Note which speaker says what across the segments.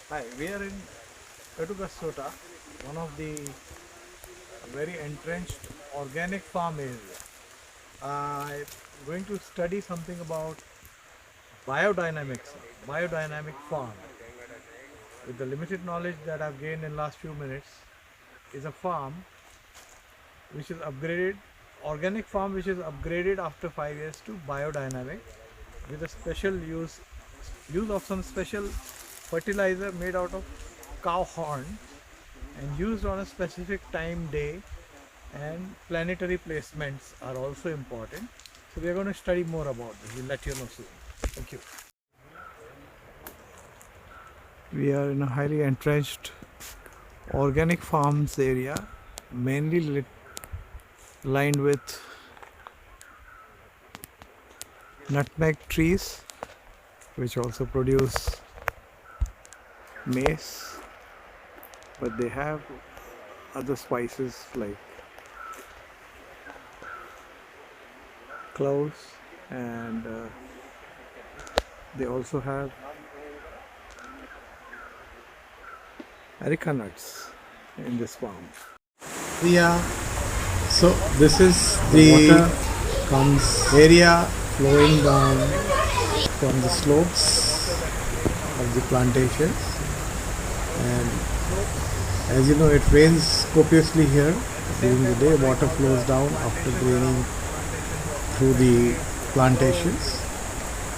Speaker 1: Hi, we are in Sota, one of the very entrenched organic farm area. I'm going to study something about biodynamics, biodynamic farm. With the limited knowledge that I've gained in last few minutes, is a farm which is upgraded, organic farm which is upgraded after 5 years to biodynamic with a special use of some special fertilizer made out of cow horn and used on a specific time, day, and planetary placements are also important. So we are going to study more about this. We'll let you know soon. Thank you. We are in a highly entrenched organic farms area, mainly lined with nutmeg trees, which also produce mace, but they have other spices like cloves, and they also have areca nuts in this farm.
Speaker 2: Yeah, so this is the
Speaker 1: Water
Speaker 2: comes
Speaker 1: area
Speaker 2: flowing down from the slopes of the plantations, and as you know, it rains copiously here during the day. Water flows down after draining through the plantations,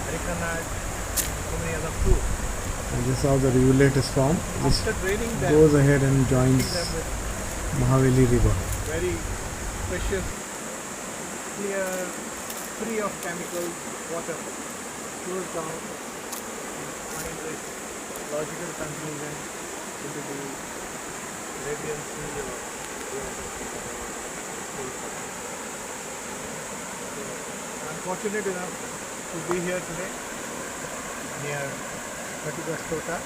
Speaker 1: areca nut, so many other fruits.
Speaker 2: and this is how the rivulet is formed. This
Speaker 1: After draining them,
Speaker 2: goes ahead and
Speaker 1: feed
Speaker 2: joins
Speaker 1: them with
Speaker 2: Mahaveli River.
Speaker 1: very precious, clear, free of chemicals water flows down and finds its logical conclusion into the Arabian Sea or so I'm fortunate enough to be here today near Sota,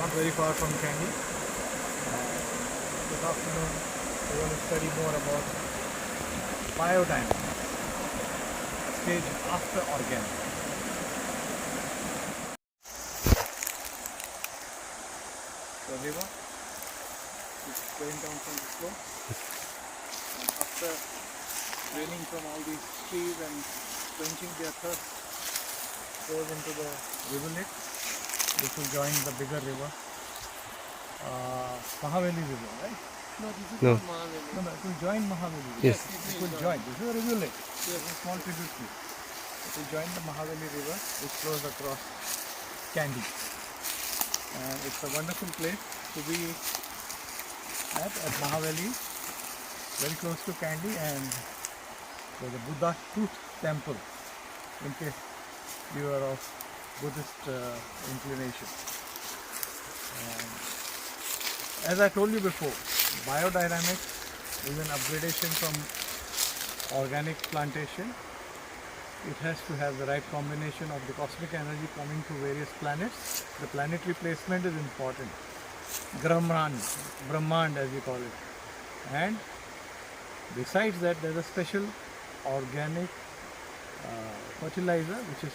Speaker 1: not very far from Kandy. This afternoon we're going to study more about biodynamics, stage after organic. The river is going down from the slope, and after draining from all these trees and quenching their thirst, goes into the rivulet. This will join the bigger river, Mahaveli River, right?
Speaker 2: No.
Speaker 1: No, it will join Mahaveli River.
Speaker 2: Yes.
Speaker 1: It will join. This is a rivulet. It's a small tributary. It will join the Mahaveli River, which flows across Kandy. And it's a wonderful place to be at Mahaveli, very close to Kandy, and there's a Buddha Tooth Temple, in case you are of Buddhist inclination. And as I told you before, biodynamics is an upgradation from organic plantation. It has to have the right combination of the cosmic energy coming to various planets. The planetary placement is important. Brahmand as we call it. And besides that, there's a special organic fertilizer which is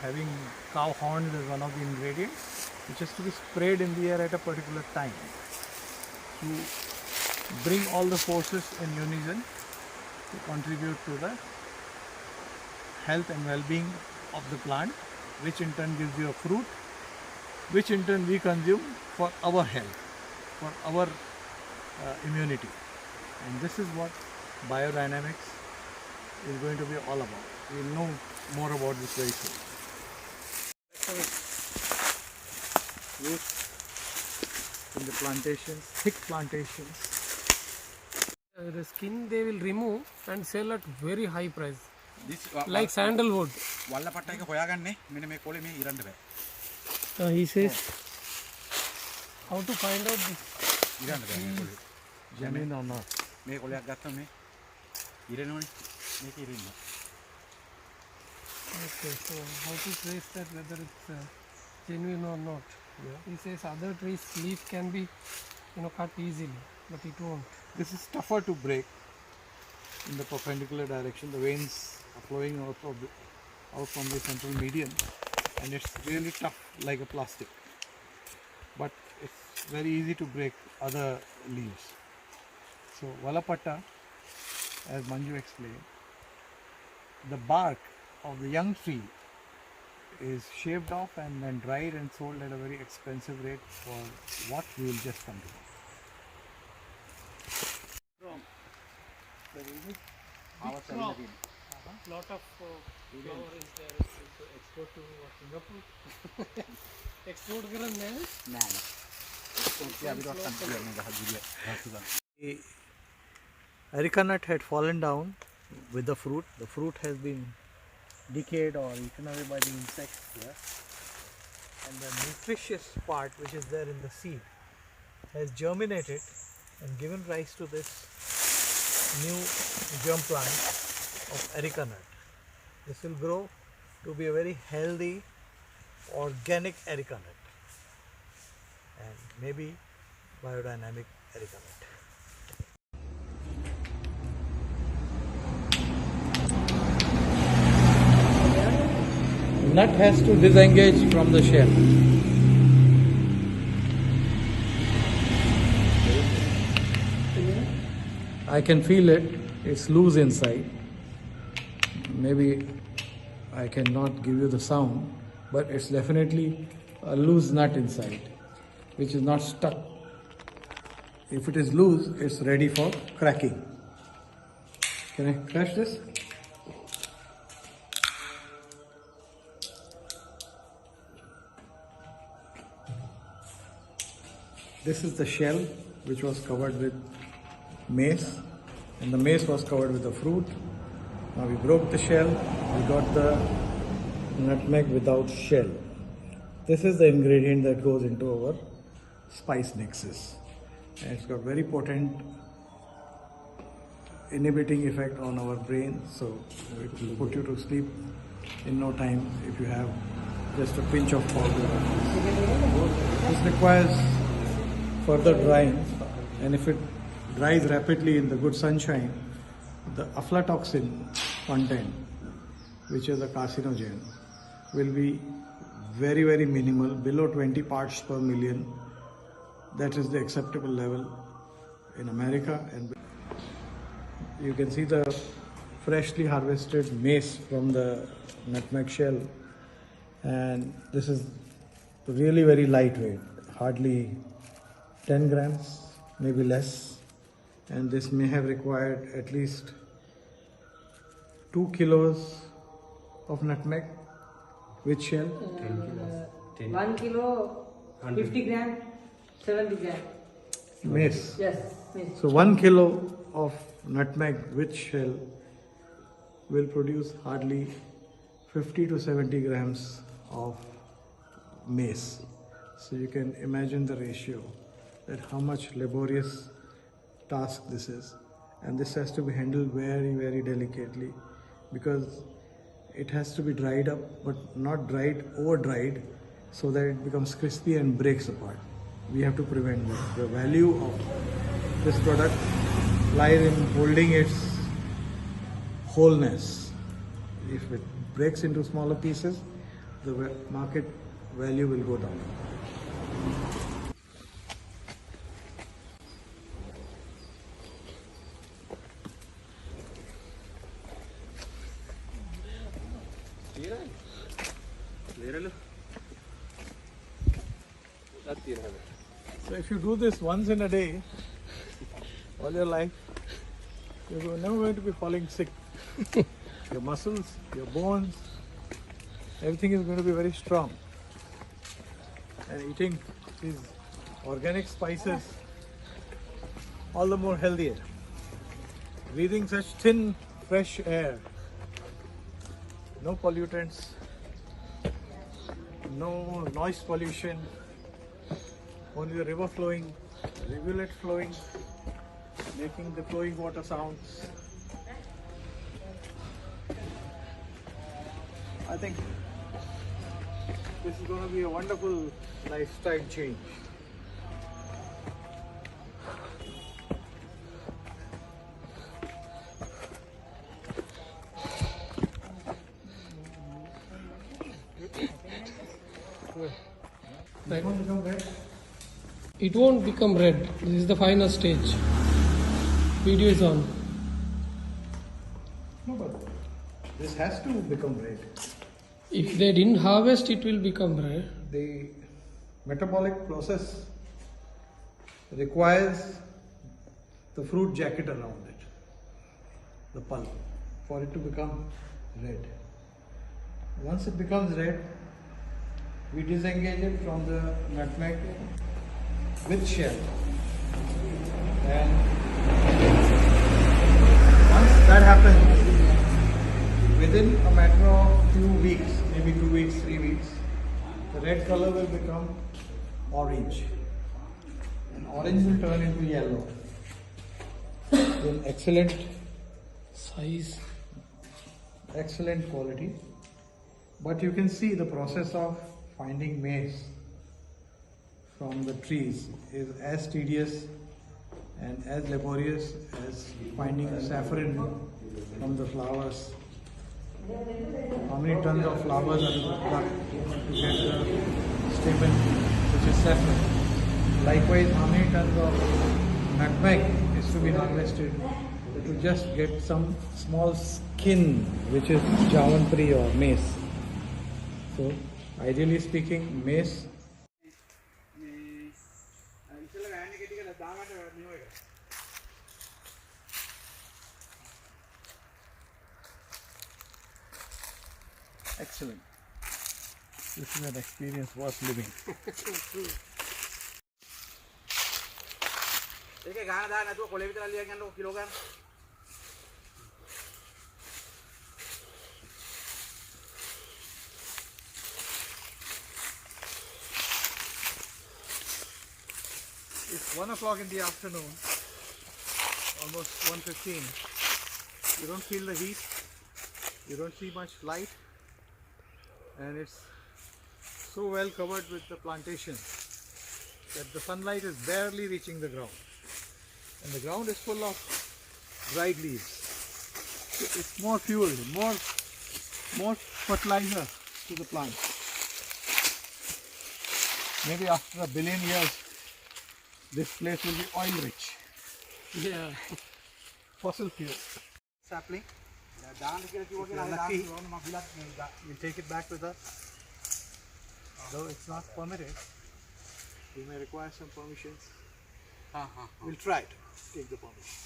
Speaker 1: having cow horns as one of the ingredients, which is to be sprayed in the air at a particular time to bring all the forces in unison to contribute to the health and well-being of the plant, which in turn gives you a fruit, which in turn we consume for our health, for our immunity. And this is what biodynamics is going to be all about. We will know more about this very soon. Roots in the plantations, thick plantations.
Speaker 3: The skin they will remove and sell at very high price,
Speaker 4: This
Speaker 3: like sandalwood.
Speaker 4: වල්ලපට්ට එක හොයාගන්නේ මෙන්න මේ කොලේ මේ ඉරන්න බෑ.
Speaker 3: He says how to find out this.
Speaker 4: ඉරන්න බෑ මේ කොලේ.
Speaker 1: Genuine or not?
Speaker 4: මේ කොලයක් ගත්තම මේ ඉරෙනවනේ. මේක ඉරින්න.
Speaker 3: Okay, so how to trace that whether it's genuine or not? He says other trees leaf can be cut easily, but it won't.
Speaker 1: This is tougher to break in the perpendicular direction. The veins are flowing out from the central median, and it's really tough like a plastic. but it's very easy to break other leaves. So Valapatta, as Manju explained, the bark of the young tree is shaved off and then dried and sold at a very expensive rate for what we will just come to know.
Speaker 3: Lot of flower is there.
Speaker 1: Export to Singapore?
Speaker 3: Export करण नहीं
Speaker 1: The areca nut had fallen down with the fruit. The fruit has been decayed or eaten away by the insects here. And the nutritious part, which is there in the seed, has germinated and given rise to this new germ plant of areca nut. This will grow to be a very healthy, organic areca nut and maybe biodynamic areca nut. Nut has to disengage from the shell. I can feel it, it's loose inside. Maybe I cannot give you the sound, but it's definitely a loose nut inside, which is not stuck. If it is loose, it's ready for cracking. Can I crash this? This is the shell which was covered with maize, and the maize was covered with the fruit. Now we broke the shell, we got the nutmeg without shell. This is the ingredient that goes into our spice mixes, and it's got very potent inhibiting effect on our brain, so it will put you to sleep in no time if you have just a pinch of powder. This requires further drying, and if it dries rapidly in the good sunshine, the aflatoxin content, which is a carcinogen, will be very, very minimal, below 20 parts per million. That is the acceptable level in America. And you can see the freshly harvested maize from the nutmeg shell, and this is really very lightweight, hardly 10 grams, maybe less, and this may have required at least 2 kilos of nutmeg with shell.
Speaker 5: 1 kilo, 50 gram, 70 gram.
Speaker 1: Maize.
Speaker 5: Yes, maize.
Speaker 1: So 1 kilo of nutmeg with shell will produce hardly 50 to 70 grams of maize. So you can imagine the ratio, that how much laborious task this is, and this has to be handled very, very delicately, because it has to be dried up, but not dried, over dried, so that it becomes crispy and breaks apart. We have to prevent that. The value of this product lies in holding its wholeness. If it breaks into smaller pieces, the market value will go down. So if you do this once in a day, all your life, you're never going to be falling sick. Your muscles, your bones, everything is going to be very strong. And eating these organic spices, all the more healthier. Breathing such thin, fresh air, no pollutants, no noise pollution, only the river flowing, rivulet flowing, making the flowing water sounds. I think this is going to be a wonderful lifestyle change. You want to come back?
Speaker 3: It won't become red. This is the final stage. Video is on.
Speaker 1: No, but this has to become red.
Speaker 3: If they didn't harvest, it will become red.
Speaker 1: The metabolic process requires the fruit jacket around it, the pulp, for it to become red. Once it becomes red, we disengage it from the nutmeg with shell. And once that happens, within a matter of few weeks, maybe 2 weeks, 3 weeks, the red color will become orange. And orange will turn into yellow. In excellent
Speaker 3: Size.
Speaker 1: excellent quality, but you can see the process of finding maize from the trees is as tedious and as laborious as finding saffron from the flowers. How many tons of flowers are plucked to get the stamen which is saffron? Likewise, how many tons of nutmeg is to be harvested to just get some small skin which is javanpri or mace. So, ideally speaking, mace excellent. This is an experience worth living.
Speaker 4: ඒකේ ගාන දාන්න නැතුව කොලේ විතර අල්ලියක් ගන්නකො kilo ගන්න.
Speaker 1: It's 1 o'clock in the afternoon, almost 1:15. You don't feel the heat, you don't see much light, and it's so well covered with the plantations that the sunlight is barely reaching the ground. And the ground is full of dried leaves. So it's more fuel, more fertilizer to the plant. Maybe after 1 billion years, this place will be oil rich.
Speaker 3: Yeah.
Speaker 1: Fossil fuel. Sapling.
Speaker 4: දාන්න කියලා කිව්වා
Speaker 1: If
Speaker 4: කියලා
Speaker 1: you're
Speaker 4: දාන්න
Speaker 1: lucky,
Speaker 4: ඕන මම බිලක්
Speaker 1: we'll take it back with us. Though it's not permitted, we may require some permissions. We'll try to take the permission.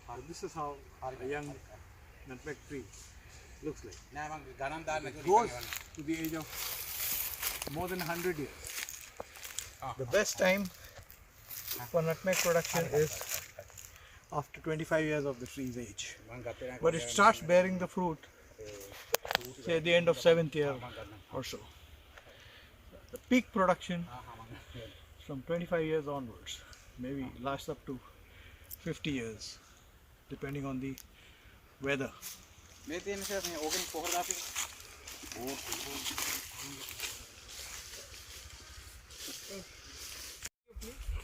Speaker 1: But this is how a young nutmeg tree looks like.
Speaker 4: නෑ මම ගණන් දාන්න
Speaker 1: It
Speaker 4: නැතුව
Speaker 1: goes to the age of more than 100 years. The best time for nutmeg production is after 25 years of the tree's age. But it starts bearing the fruit, say at the end of 7th year or so. The peak production from 25 years onwards, maybe lasts up to 50 years, depending on the weather.
Speaker 4: මේ තියෙන නිසා මේ organic පොහොර දාපි.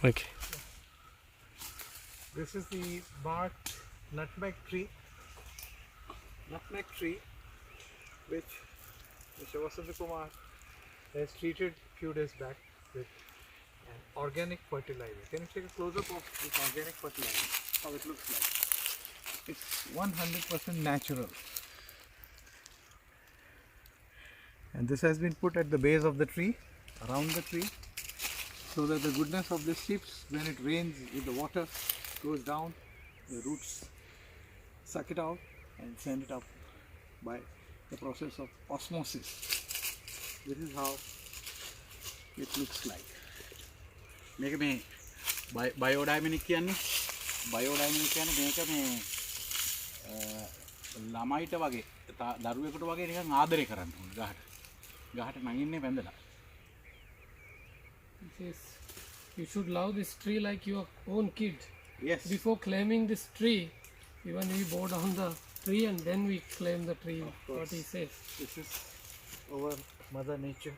Speaker 3: Okay.
Speaker 1: This is the barked nutmeg tree, which Mr. Vasant Kumar has treated few days back with an organic fertilizer. Can you take a close-up of this organic fertilizer? How it looks like? It's 100% natural. And this has been put at the base of the tree, around the tree, so that the goodness of this seeps when it rains with the water goes down, the roots suck it out and send it up by the process of osmosis. This is how it looks like.
Speaker 4: මේක මේ බයෝඩයිනමික් කියන්නේ මේක මේ ළමයිට වගේ දරුවෙකුට වගේ නිකන් ආදරය කරන්න ඕන ගහට නගින්නේ වැඳලා.
Speaker 3: Yes. You should love this tree like your own kid.
Speaker 1: Yes.
Speaker 3: Before claiming this tree, even we bow down the tree and then we claim the tree. What he says.
Speaker 1: This is our Mother Nature.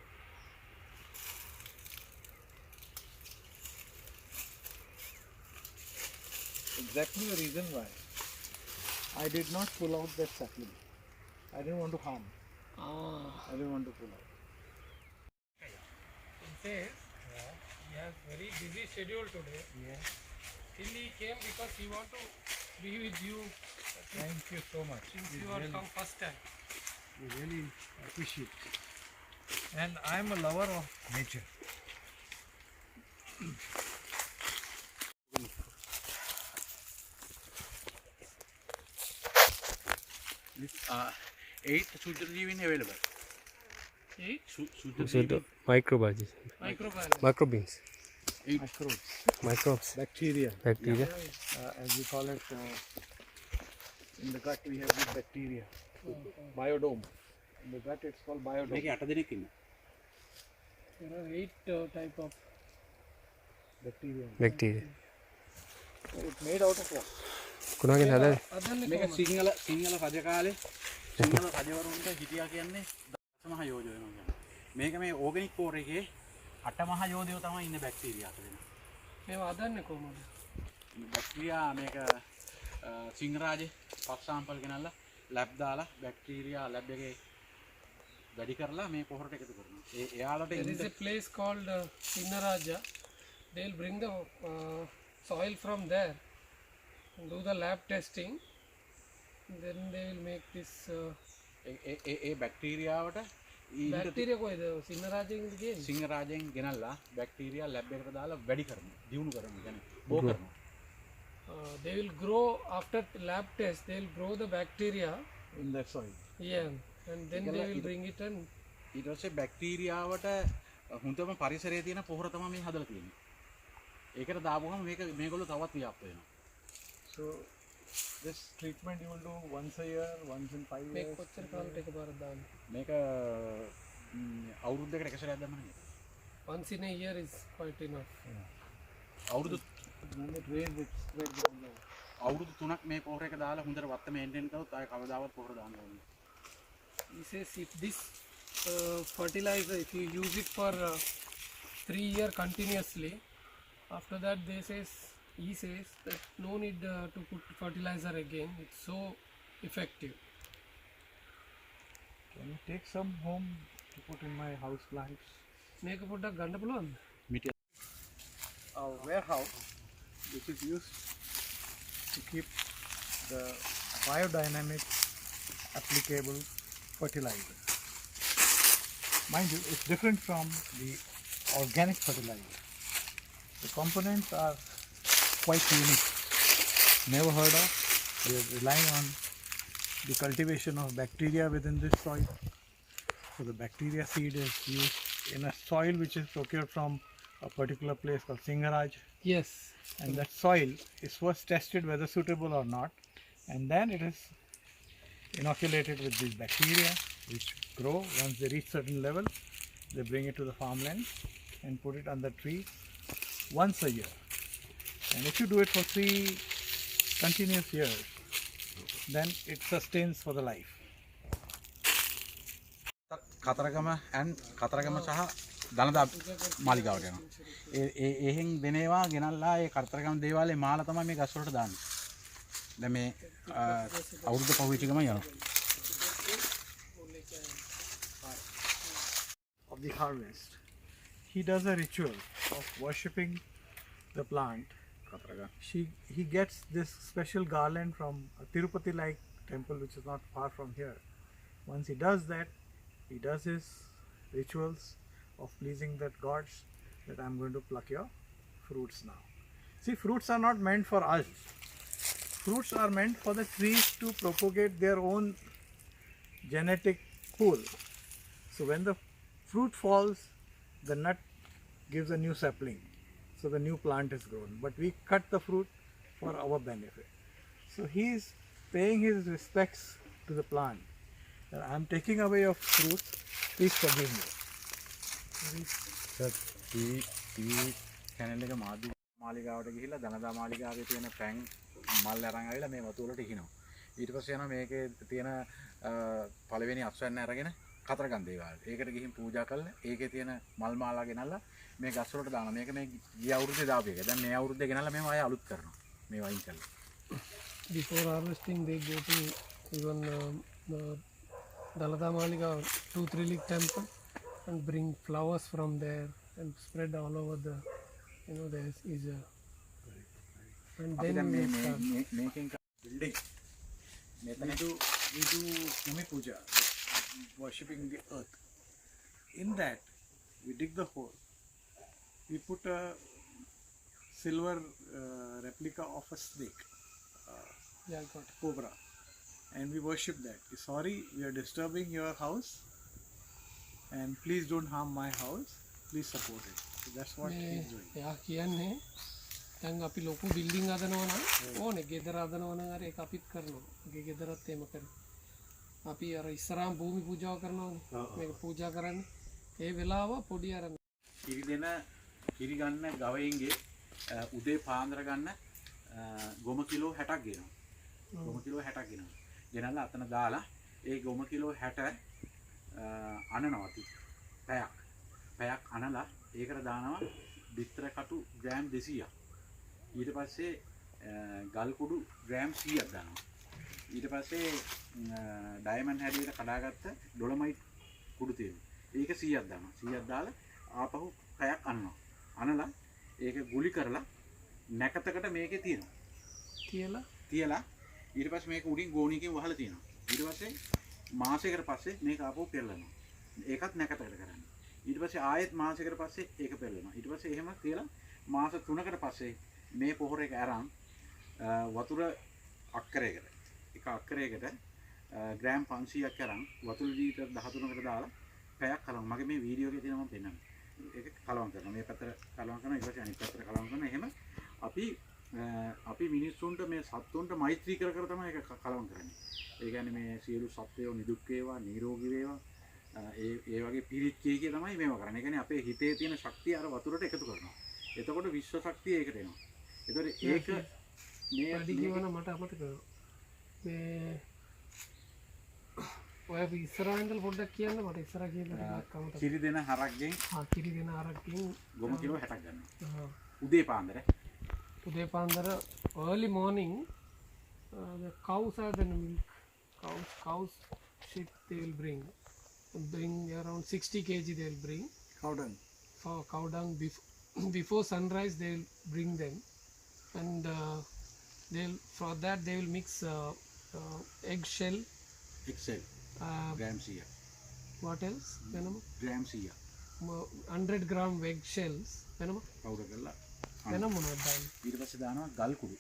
Speaker 1: Exactly the reason why I did not pull out that sapling. I didn't want to harm. I didn't want to pull out.
Speaker 3: He says, has very busy schedule today.
Speaker 1: Yeah.
Speaker 3: Still he came because he want to be with you
Speaker 1: Thank you so much.
Speaker 3: since
Speaker 1: We
Speaker 3: you are
Speaker 1: really,
Speaker 3: come first time.
Speaker 1: we really appreciate it. And I'm a lover of nature.
Speaker 4: This 8 Sudra Jeevin available.
Speaker 3: 8
Speaker 4: Sudra
Speaker 2: So the microbiology,
Speaker 3: microbiology.
Speaker 2: microbeans,
Speaker 1: Microbes,
Speaker 2: microbes,
Speaker 1: bacteria,
Speaker 2: bacteria.
Speaker 1: as we call it. In the gut we have this bacteria, biodome. In the gut it's called biodome.
Speaker 4: මේක 8 දෙනෙක් ඉන්න.
Speaker 3: There are 8 type of
Speaker 1: Bacteria.
Speaker 2: Bacteria.
Speaker 1: It's made out of what?
Speaker 2: Kunagen hada
Speaker 3: අදන්නේ
Speaker 4: මේක
Speaker 3: කොහොමද?
Speaker 4: සිංහල රජ කාලේ සිංහල රජවරුන්ට හිටියා කියන්නේ දස මහ යෝධයෝ වෙනවා කියන්නේ. මේක මේ ඕගනික් කෝර් එකේ අට මහ යෝධයෝ තමයි ඉන්න බැක්ටීරියා අත දෙනවා.
Speaker 3: මේවා අදන්නේ කොහොමද?
Speaker 4: බැක්ටීරියා මේක සිංහරාජේ පස් සාම්පල් ගෙනල්ලා ලැබ් දාලා බැක්ටීරියා ලැබ් එකේ වැඩි කරලා මේ පොහොරට එකතු කරනවා. එයාලට
Speaker 3: There is a place called Sinnaraja. They'll bring the soil from there and do the lab testing. And then they will make this
Speaker 4: ඒ බැක්ටීරියාවට ඊට
Speaker 3: bacteria කොයිද සින්නරාජයෙන් කියන්නේ?
Speaker 4: සිංහරාජයෙන් ගෙනල්ලා බැක්ටීරියා ලැබ් එකට දාලා වැඩි කරනවා. දියුණු කරනවා. කියන්නේ බෝ කරනවා.
Speaker 3: They will grow after lab test. They will grow the bacteria.
Speaker 1: In that soil.
Speaker 3: Yeah, and then they will bring it and
Speaker 4: ඊට පස්සේ බැක්ටීරියාවට හුඳම පරිසරයේ තියෙන පොහොර තමයි මේ හදලා තියෙන්නේ. ඒකට දාපුවම මේගොල්ලෝ තවත් ව්‍යාප්ත වෙනවා.
Speaker 1: So this treatment you will do once a year, once in 5
Speaker 3: make
Speaker 1: years.
Speaker 3: කොච්චර කාලෙට එකපාරක් දාන්න?
Speaker 4: මේක අවුරුද්දකට එක සැරයක් දැම්මම නේ.
Speaker 3: Once in a year is quite enough.
Speaker 4: අවුරුදු
Speaker 1: When it rains, it spreads all over.
Speaker 4: අවුරුදු 3ක් මේ පොහොර එක දාලා හොඳට වත්ත මේන්ටේන් කරොත් ආය කවදාවත් පොහොර දාන්න ඕනේ.
Speaker 3: He says if this fertilizer, if you use it for 3 years continuously, after that he says that no need to put fertilizer again. It's so effective.
Speaker 1: Can you take some home to put in my house plants?
Speaker 3: මේක පොඩ්ඩක් ගන්න පුළුවන්ද?
Speaker 4: මිටි
Speaker 1: A warehouse which is used to keep the biodynamic applicable fertilizer. Mind you, it's different from the organic fertilizer. The components are quite unique. Never heard of. We are relying on the cultivation of bacteria within this soil. So the bacteria seed is used in a soil which is procured from a particular place called Singaraj,
Speaker 3: Yes.
Speaker 1: and that soil is first tested whether suitable or not, and then it is inoculated with these bacteria which grow. Once they reach certain level, they bring it to the farmland and put it under trees once a year. And if you do it for 3 continuous years, then it sustains for the life.
Speaker 4: Kataragama Kataragama සහ දනදා මාලිගාවට යනවා. එහෙන් දෙනේවා ගෙනල්ලා ඒ කතරගම දේවාලේ මාලා තමයි මේ ගස් වලට දාන්නේ. දැන් මේ අවුරුද්ද පහුවෙච්ච ගමන් යනවා.
Speaker 1: Of the harvest, he does a ritual of worshipping the plant. He gets this special garland from a Tirupati like temple which is not far from here. Once he does that, he does his rituals of pleasing that gods, that I'm going to pluck your fruits now. See, fruits are not meant for us. Fruits are meant for the trees to propagate their own genetic pool. So when the fruit falls, the nut gives a new sapling. So the new plant is grown. But we cut the fruit for our benefit. So he is paying his respects to the plant. That I am taking away your fruits, please forgive me.
Speaker 4: Canal එක මාලිගාවට ගිහිල්ලා දනදා මාලිගාවේ තියෙන පැන් මල් අරන් ආවිලා මේ වතු වලට ඉහිනවා. ඊට පස්සේ යනවා මේකේ තියෙන පළවෙනි අස්වැන්න අරගෙන කතරගම් දේවාලේ. ඒකට ගිහින් පූජා කරලා ඒකේ තියෙන මල් මාලා ගෙනල්ලා මේ ගස් වලට දානවා. මේක මේ ගිය අවුරුද්දේ දාපු එක. දැන් මේ අවුරුද්දේ ගෙනල්ලා මේව ආයෙ අලුත් කරනවා. මේ වයින් කරලා.
Speaker 3: Before harvesting, they go to even Dalada Malika 2-3 league temple and bring flowers from there and spread all over the you know there is a and
Speaker 4: අපි
Speaker 3: then
Speaker 4: දැන්
Speaker 3: we start.
Speaker 4: මේකෙන් building මෙතන
Speaker 1: we do Bhumi Puja, worshipping the earth. In that, we dig the hole. We put a silver replica of a snake,
Speaker 3: Yeah, got it.
Speaker 1: cobra, and we worship that. Sorry, we are disturbing your house, and please don't harm my house. Please support it. So that's what he's doing.
Speaker 3: එයා කියන්නේ දැන් අපි ලොකු building හදනවා නම් ඕනේ ගෙදර හදනවා නම් අර ඒක අපිත් කරනවා. මගේ ගෙදරත් එහෙම කරනවා. අපි අර ඉස්සරහාම භූමි පූජාව කරනවානේ. මේක පූජා කරන්නේ. ඒ වෙලාව පොඩි අර
Speaker 4: කිරි දෙන කිරි ගන්න ගවයින්ගේ උදේ පාන්දර ගන්න ගොම කිලෝ 60ක් ගෙනවා. ගොම කිලෝ 60ක් ගෙනවා. ගෙනල්ලා අතන දාලා ඒ ගොම කිලෝ 60 අනනවා අපි. පැයක් අනලා ඒකට දානවා බිත්තර කටු ග්‍රෑම් 200ක්. ඊට පස්සේ ගල් කුඩු ග්‍රෑම් 100ක් දානවා. ඊට පස්සේ ඩයමන්ඩ් හැඩයට කඩාගත්ත ඩොලොමයිට් කුඩු තියෙනවා. ඒක 100ක් දානවා. 100ක් දාලා ආපහු පැයක් අනනවා. අනලා ඒක ගුලි කරලා නැකතකට මේකේ තියනවා. තියලා ඊට පස්සේ මේක උඩින් ගෝණියකින් වහලා තියෙනවා. ඊට පස්සේ මාසයකට පස්සේ මේක ආපහු පෙරලනවා. ඒකත් නැකතකට කරන්නේ. ඊට පස්සේ ආයෙත් මාසයකට පස්සේ ඒක පෙරලනවා. ඊට පස්සේ එහෙම තියලා මාස 3කට පස්සේ මේ පොහොර එක අරන් වතුර අක්කරයකට එක අක්කරයකට ග්‍රෑම් 500ක් අරන් වතුර ලීටර් 13කට දාලා පැයක් කලවම්. මගේ මේ වීඩියෝ එකේ තියෙනවා මම පෙන්නන්නේ. ඒක කලවම් කරනවා. මේ පැත්තට කලවම් කරනවා. ඊට පස්සේ අනිත් පැත්තට කලවම් කරනවා. එහෙම අපි මිනිස්සුන්ට මේ සත්තුන්ට මෛත්‍රී කර කර තමයි ඒක කලවම් කරන්නේ. ඒ කියන්නේ මේ සියලු සත්වයෝ නිදුක් වේවා, නිරෝගී වේවා. ඒ වගේ පිරිත් කීකිය තමයි මේව කරන්නේ. ඒ කියන්නේ අපේ හිතේ තියෙන ශක්තිය අර වතුරට එකතු කරනවා. එතකොට විශ්ව ශක්තිය ඒකට එනවා. එතකොට ඒක මේ
Speaker 3: වැඩි කියවන මට අමතක වෙනවා. මේ ඔය ඉස්සරහා ඉඳලා පොඩ්ඩක් කියන්න මට ඉස්සරහා කියලා ටිකක් අමතක.
Speaker 4: කිරි දෙන හරක්ගෙන්
Speaker 3: කිරි දෙන හරක්ගෙන්
Speaker 4: ගොම කිලෝ 60ක් ගන්නවා.
Speaker 3: uh,
Speaker 4: උදේ පාන්දර
Speaker 3: today pandara early morning the cows are the milk cows shit they will bring around 60 kg they will bring
Speaker 1: Cow dung.
Speaker 3: for cow dung before sunrise they will bring them and for that they will mix egg shell
Speaker 4: Excel gram 100ක්
Speaker 3: what else venama
Speaker 4: gram 100ක්
Speaker 3: 100 gram egg shells venama
Speaker 4: powder කරලා
Speaker 3: venama මොනවද දාන්නේ
Speaker 4: ඊට පස්සේ දානවා ගල් කුඩු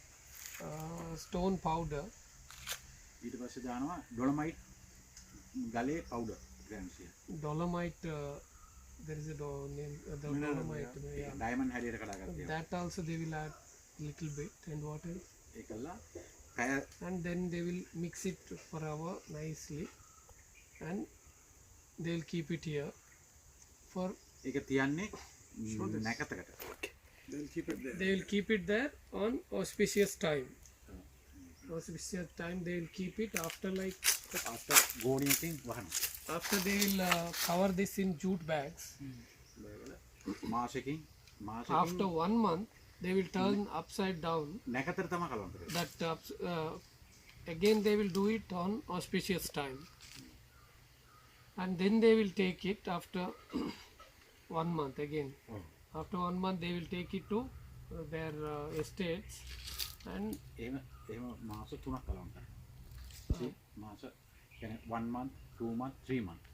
Speaker 3: stone powder
Speaker 4: ඊට පස්සේ දානවා ඩොලොමයිට් ගලේ පවුඩර් ග්‍රෑම් 100ක්
Speaker 3: dolomite there is a name the dolomite yeah.
Speaker 4: Diamond හැඩයට කඩාගත්තා
Speaker 3: That also they will add little bit and what else
Speaker 4: ඒකලා පැය
Speaker 3: and then they will mix it for hour nicely and they will keep it here for
Speaker 4: ඒක තියන්නේ නැකතකට
Speaker 1: They'll keep it there.
Speaker 3: they will keep it there on auspicious time they will keep it after like
Speaker 4: after ගෝණියකින් වහනවා
Speaker 3: after they will cover this in jute bags
Speaker 4: මාසෙකින්
Speaker 3: after 1 month they will turn upside down
Speaker 4: නැකතට තමයි කලවම් කරන්නේ
Speaker 3: that again they will do it on auspicious time and then they will take it after 1 month again after 1 month they will take it to their estates and
Speaker 4: එහෙම මාස 3ක් කලවම් කරනවා මාස කියන්නේ 1 month 2 month 3 month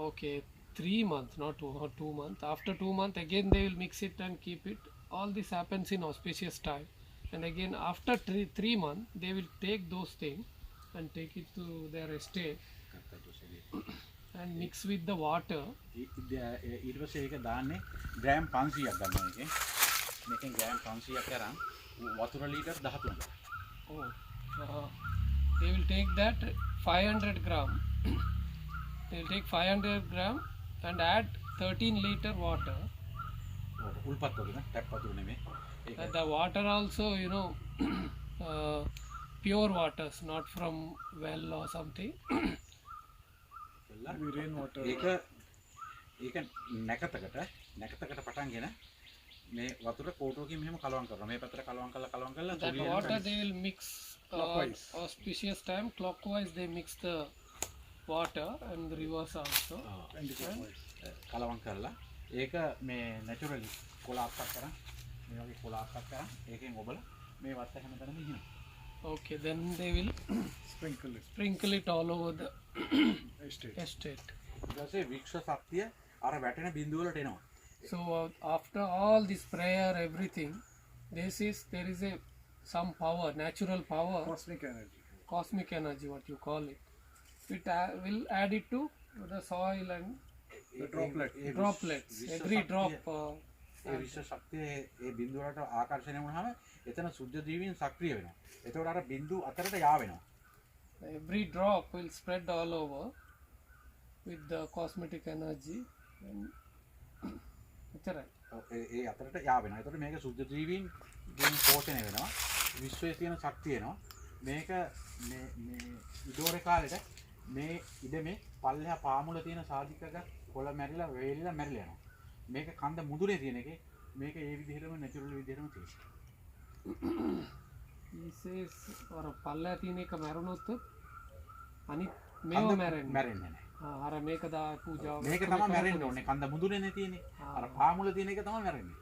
Speaker 3: okay 3 months not 2 months after 2 months again they will mix it and keep it all this happens in auspicious time and again after 3 months they will take those things and take it to their estate and mix with the water
Speaker 4: ඊට පස්සේ ඒක දාන්නේ gram 500ක් ගන්නවා මේකෙන් gram 500ක් අරන් වතුර litre 13ක්
Speaker 3: they will take that 500 gram they will take 500 gram and add 13 liter water
Speaker 4: උල්පත් වතුර ටැප් වතුර නෙමෙයි
Speaker 3: and the water also you know pure waters not from well or something
Speaker 1: Rain water.
Speaker 4: ඒක නැකතකට පටන්ගෙන මේ වතුර කෝටුවකින් මෙහෙම කලවම් කරනවා මේ පැත්තට කලවම් කරලා
Speaker 3: that water they will mix auspicious time clockwise they mix the water and the reverse also
Speaker 4: කලවම් කරලා ඒක මේ නැචරලි කොලාප්පක් කරන් මේ වගේ කොලාක්ක් කරන් ඒකෙන් ඔබලා මේ වත්ත හැමතැනම ඉහිනවා.
Speaker 3: Okay, then they will sprinkle it all over the estate.
Speaker 4: ඊට පස්සේ වික්ෂ ශක්තිය අර වැටෙන බිඳුව වලට එනවා.
Speaker 3: So after all this prayer, everything, there is some power, natural power, cosmic energy, what you call it. It will add it to the soil and droplets. Every drop.
Speaker 4: ඒ විශ්ව ශක්තිය ඒ බිඳුව වලට ආකර්ෂණය වුණාම එතන සුද්ධ ජීවීන් සක්‍රිය වෙනවා. එතකොට අර බිඳු අතරට යා වෙනවා.
Speaker 3: Every drop will spread all over with the cosmetic energy. That's right.
Speaker 4: ඒ අතරට යා වෙනවා. එතකොට මේක සුද්ධ ජීවීන් ගෙන් පෝෂණය වෙනවා. විශ්වයේ තියෙන ශක්තිය එනවා. මේක මේ ඉඩෝරේ කාලෙට මේ ඉඩමේ පල්ලෙහා පාමුල තියෙන සාධිකක කොළ මැරිලා වේලිලා මැරිලා යනවා. මේක කන්ද මුදුනේ තියෙන එකේ මේක ඒ විදිහටම නැචරල් විදිහටම තියෙනවා.
Speaker 3: He says or පල්ලෙහා තියෙන එක මැරුණොත් අනිත් මේව මැරෙන්නේ
Speaker 4: නැහැ.
Speaker 3: අර මේක දා පූජාව
Speaker 4: මේක තමයි මැරෙන්න ඕනේ. කන්ද මුදුනේ තියෙන්නේ. අර පාමුල තියෙන එක තමයි මැරෙන්නේ.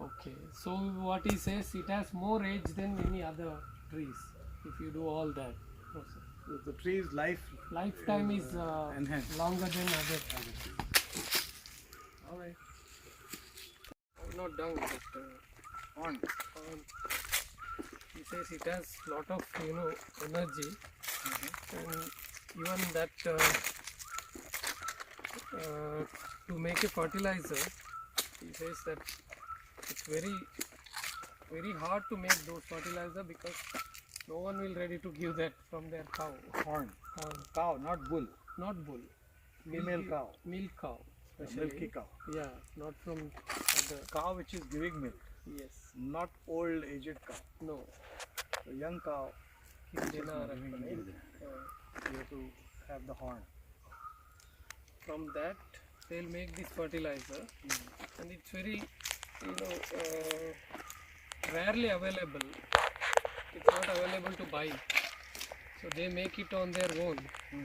Speaker 3: Okay, so what he says, it has more age than any other trees if you do all that process.
Speaker 1: The tree's
Speaker 3: Lifetime is
Speaker 1: enhanced.
Speaker 3: longer than other trees.
Speaker 1: All right.
Speaker 3: Not dung, but
Speaker 1: On.
Speaker 3: he says it has lot of energy, and even that to make a fertilizer, he says that it's very hard to make those fertilizer because no one will ready to give that from their cow.
Speaker 1: Horn. Cow, not bull.
Speaker 3: Not bull.
Speaker 1: Female cow.
Speaker 3: Milk cow.
Speaker 1: A milky cow.
Speaker 3: Yeah, not from other.
Speaker 1: Cow which is giving milk.
Speaker 3: Yes.
Speaker 1: Not old aged cow.
Speaker 3: No.
Speaker 1: A young cow,
Speaker 3: Dinner.
Speaker 1: you have to have the horn.
Speaker 3: From that they'll make this fertilizer, and it's very rarely available. It's not available to buy, so they make it on their own. He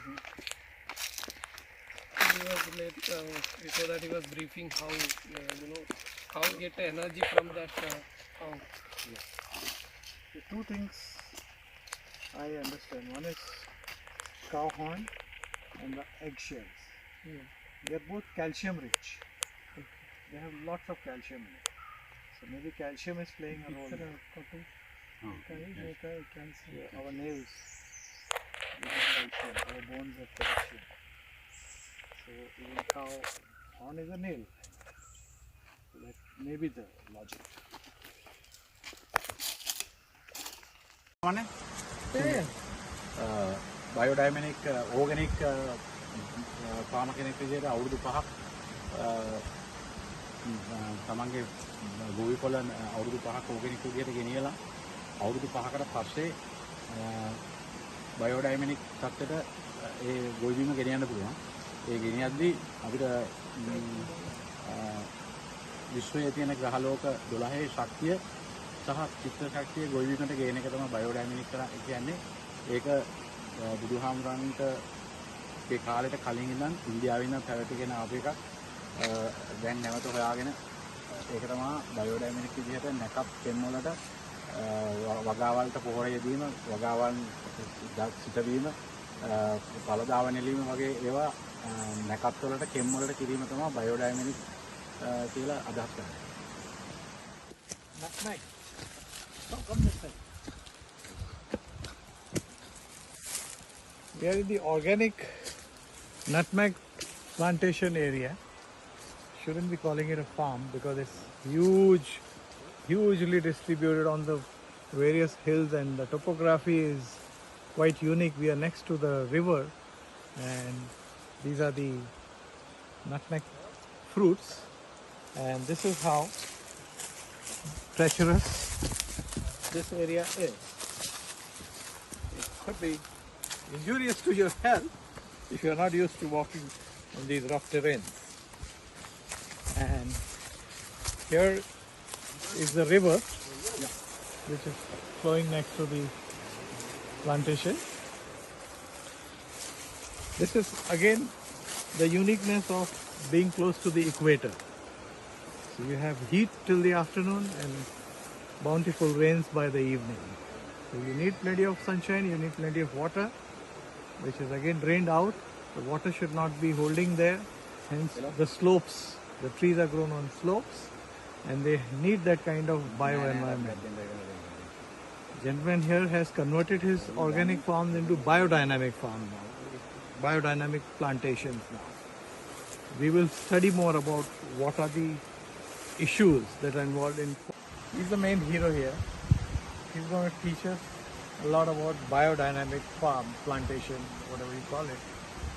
Speaker 3: was before that he was briefing how how get energy from that cow.
Speaker 1: The two things I understand. One is cow horn and the eggshells. They are both calcium rich. They have lots of calcium in it. So maybe calcium is playing a role. Yeah, our nails have calcium, our bones have calcium. So even cow horn is a nail. So that may be the logic.
Speaker 4: Biodynamic organic farmer කෙනෙක් විදිහට අවුරුදු 5ක් තමන්ගේ ගොවි කොළ අවුරුදු 5ක් organic විදිහට ගෙනියලා අවුරුදු 5කට පස්සේ බයෝඩයිනමික් තත්ත්වයට ඒ ගොවි බිම ගෙනියන්න පුළුවන්. ඒ ගෙනියද්දී අපිට විශ්වයේ තියෙන ග්‍රහලෝක 12 ශක්තිය සහ චිත්ත ශක්තිය ගොවි බිමට ගේන එක තමයි බයෝඩයිනමික් කියන්නේ. ඒක බුදුහාමුදුරන්ට ඒ කාලෙට කලින් ඉඳන් ඉන්දියාවේ ඉඳන් පැවතිගෙන ආපු එකක්. දැන් නැවත හොයාගෙන ඒක තමයි බයෝඩයිනමික් විදිහට නැකප් කෙම් වලට වගාවල්ට පොහොර යෙදීම, වගාවන් සිටවීම, පළදාව නෙලීම වගේ ඒවා නැකප් වලට කෙම් වලට කිරීම තමයි බයෝඩයිනමික් කියලා අදහස් කරන්නේ.
Speaker 1: Nutmeg. Come this side. We are in the organic nutmeg plantation area. Shouldn't be calling it a farm because it's hugely distributed on the various hills, and the topography is quite unique. We are next to the river, and these are the nutmeg fruits, and this is how treacherous this area is. It could be injurious to your health if you are not used to walking on these rough terrains. And here is the river, which is flowing next to the plantation. This is again the uniqueness of being close to the equator. So you have heat till the afternoon and bountiful rains by the evening. So you need plenty of sunshine, you need plenty of water, which is again drained out. The water should not be holding there. Hence the slopes, the trees are grown on slopes and they need that kind of bioenvironment. Gentleman here has converted his organic farms into biodynamic farm now, biodynamic plantations now. We will study more about what are the issues that are involved in. He's the main hero here. He's going to teach us a lot about biodynamic farm, plantation, whatever you call it.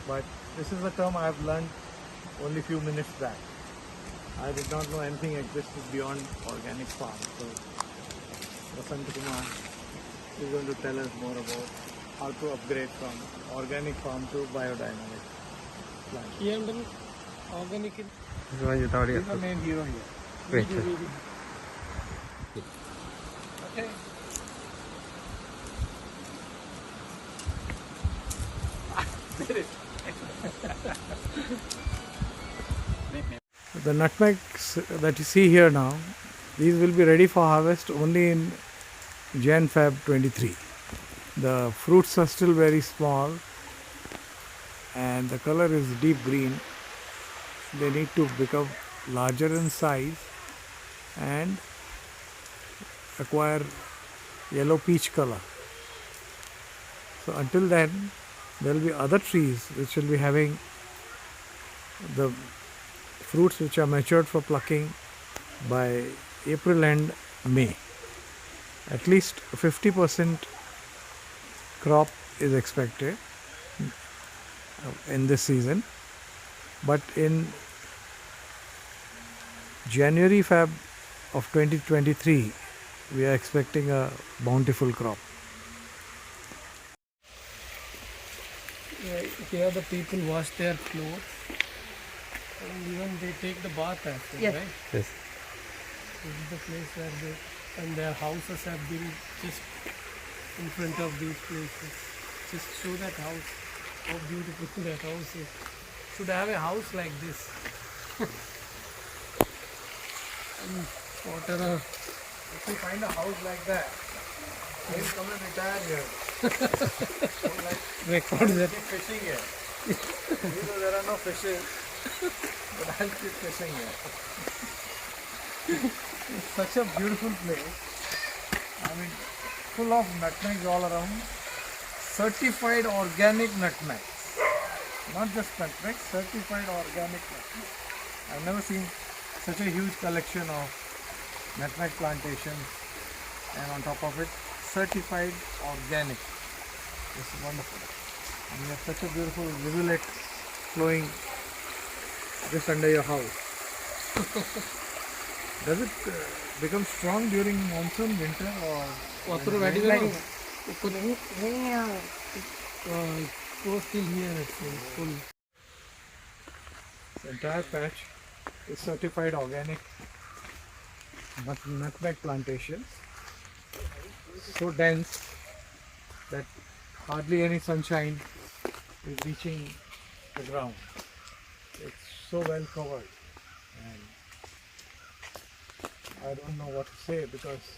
Speaker 1: But this is a term I have learned only few minutes back. I did not know anything existed beyond organic farm. So Vasant Kumar is going to tell us more about how to upgrade from organic farm to biodynamic plantation.
Speaker 3: Here and organic.
Speaker 1: He's the main hero here.
Speaker 2: Great.
Speaker 1: Okay. The nutmegs that you see here now, these will be ready for harvest only in Jan-Feb 23. The fruits are still very small and the color is deep green. They need to become larger in size and acquire yellow peach color. So until then there will be other trees which will be having the fruits which are matured for plucking by April and May. At least 50% crop is expected in this season, but in January Feb of 2023 we are expecting a bountiful crop.
Speaker 3: Here the people wash their clothes and even they take the bath as well,
Speaker 5: Yes.
Speaker 3: right?
Speaker 2: Yes.
Speaker 3: This is the place where they, and their houses have been just in front of these places. Just show that house, how beautiful that house is. Should have a house like this. And water.
Speaker 1: If you find a house like that, I will come and retire here. So like
Speaker 3: Record that.
Speaker 1: keep fishing here. Even though there are no fishes, but I'll keep fishing here. It's such a beautiful place. I mean, full of nutmegs all around. Certified organic nutmegs. Not just nutmegs, certified organic nutmegs. I've never seen such a huge collection of nutmeg plantations, and on top of it, certified organic. This is wonderful. And you have such a beautiful rivulet flowing just under your house. Does it become strong during monsoon, winter, or
Speaker 3: Water
Speaker 1: when
Speaker 3: ready
Speaker 1: it's
Speaker 3: now.
Speaker 1: raining?
Speaker 3: Go till here, it's full.
Speaker 1: The entire patch is certified organic nutmeg plantations. So dense that hardly any sunshine is reaching the ground. It's so well covered, and I don't know what to say because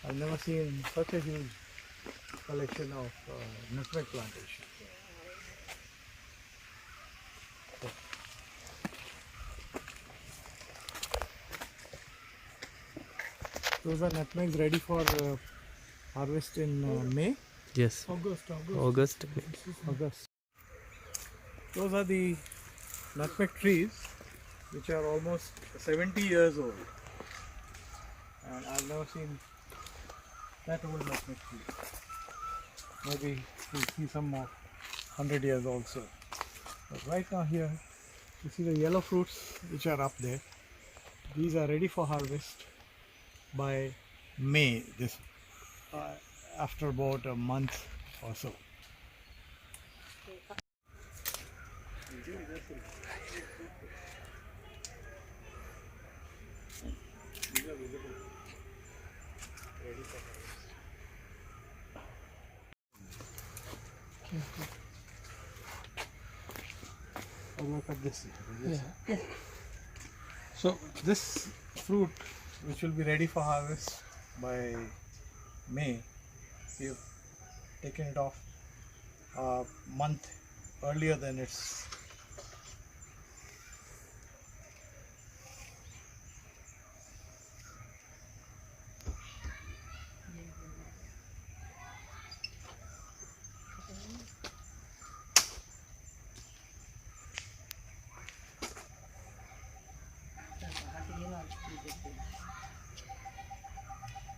Speaker 1: I've never seen such a huge collection of nutmeg plantations. Those are nutmegs ready for harvest in May,
Speaker 2: Yes.
Speaker 3: August.
Speaker 2: August.
Speaker 1: August. Those are the nutmeg trees which are almost 70 years old, and I've never seen that old nutmeg tree. Maybe we'll see some more 100 years also. But right now here you see the yellow fruits which are up there. These are ready for harvest by May, this after about a month or so. I'll look at this. So this fruit which will be ready for harvest by May, we've taken it off a month earlier than its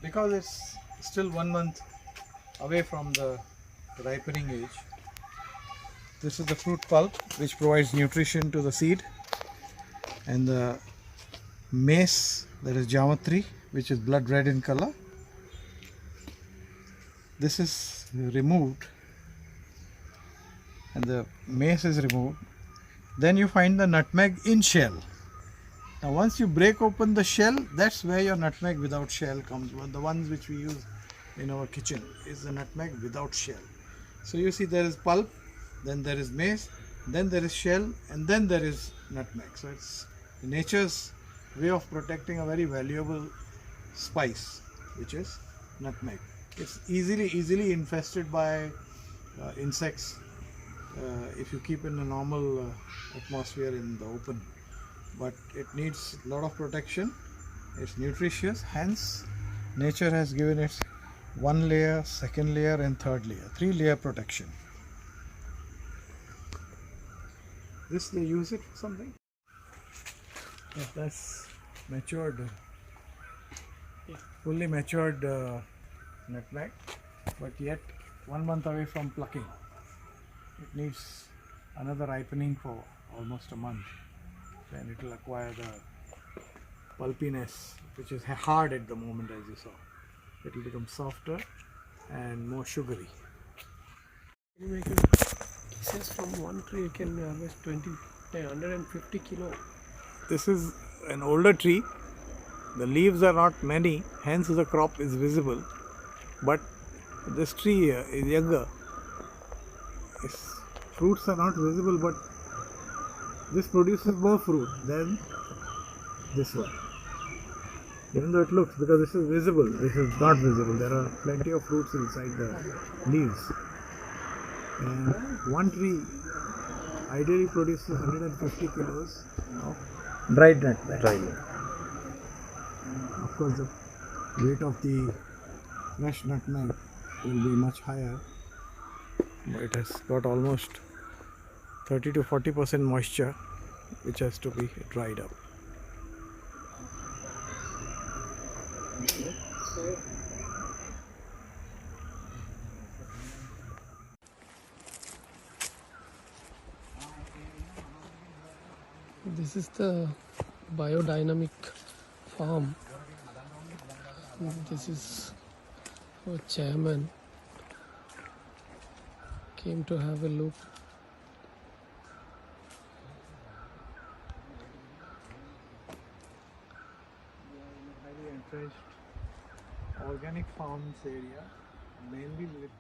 Speaker 1: because it's still 1 month away from the ripening age. This is the fruit pulp which provides nutrition to the seed, and the mace, that is jamatri, which is blood red in color. This is removed and the mace is removed. Then you find the nutmeg in shell. Now once you break open the shell, that's where your nutmeg without shell comes. The ones which we use in our kitchen is the nutmeg without shell. So you see there is pulp, then there is mace, then there is shell, and then there is nutmeg. So it's nature's way of protecting a very valuable spice, which is nutmeg. It's easily infested by insects if you keep in a normal atmosphere in the open, but it needs a lot of protection. It's nutritious, hence nature has given it 1 layer, 2nd layer and 3rd layer, 3-layer protection. This they use it for something. That's matured, fully matured nutmeg, but yet 1 month away from plucking. It needs another ripening for almost a month. Then it will acquire the pulpiness, which is hard at the moment, as you saw. It will become softer and more sugary.
Speaker 3: Pieces from one tree you can harvest 150 kilo.
Speaker 1: This is an older tree. The leaves are not many, hence the crop is visible. But this tree is younger. Its fruits are not visible, but this produces more fruit than this one. Even though it looks, because this is visible, this is not visible. There are plenty of fruits inside the leaves. And one tree ideally produces 150 kilos of dried nutmeg. Of course, the weight of the fresh nutmeg will be much higher. It has got almost 30 to 40% moisture, which has to be dried up.
Speaker 3: This is the biodynamic farm. This is our chairman came to have a look.
Speaker 1: Highly entrenched organic farms area, mainly with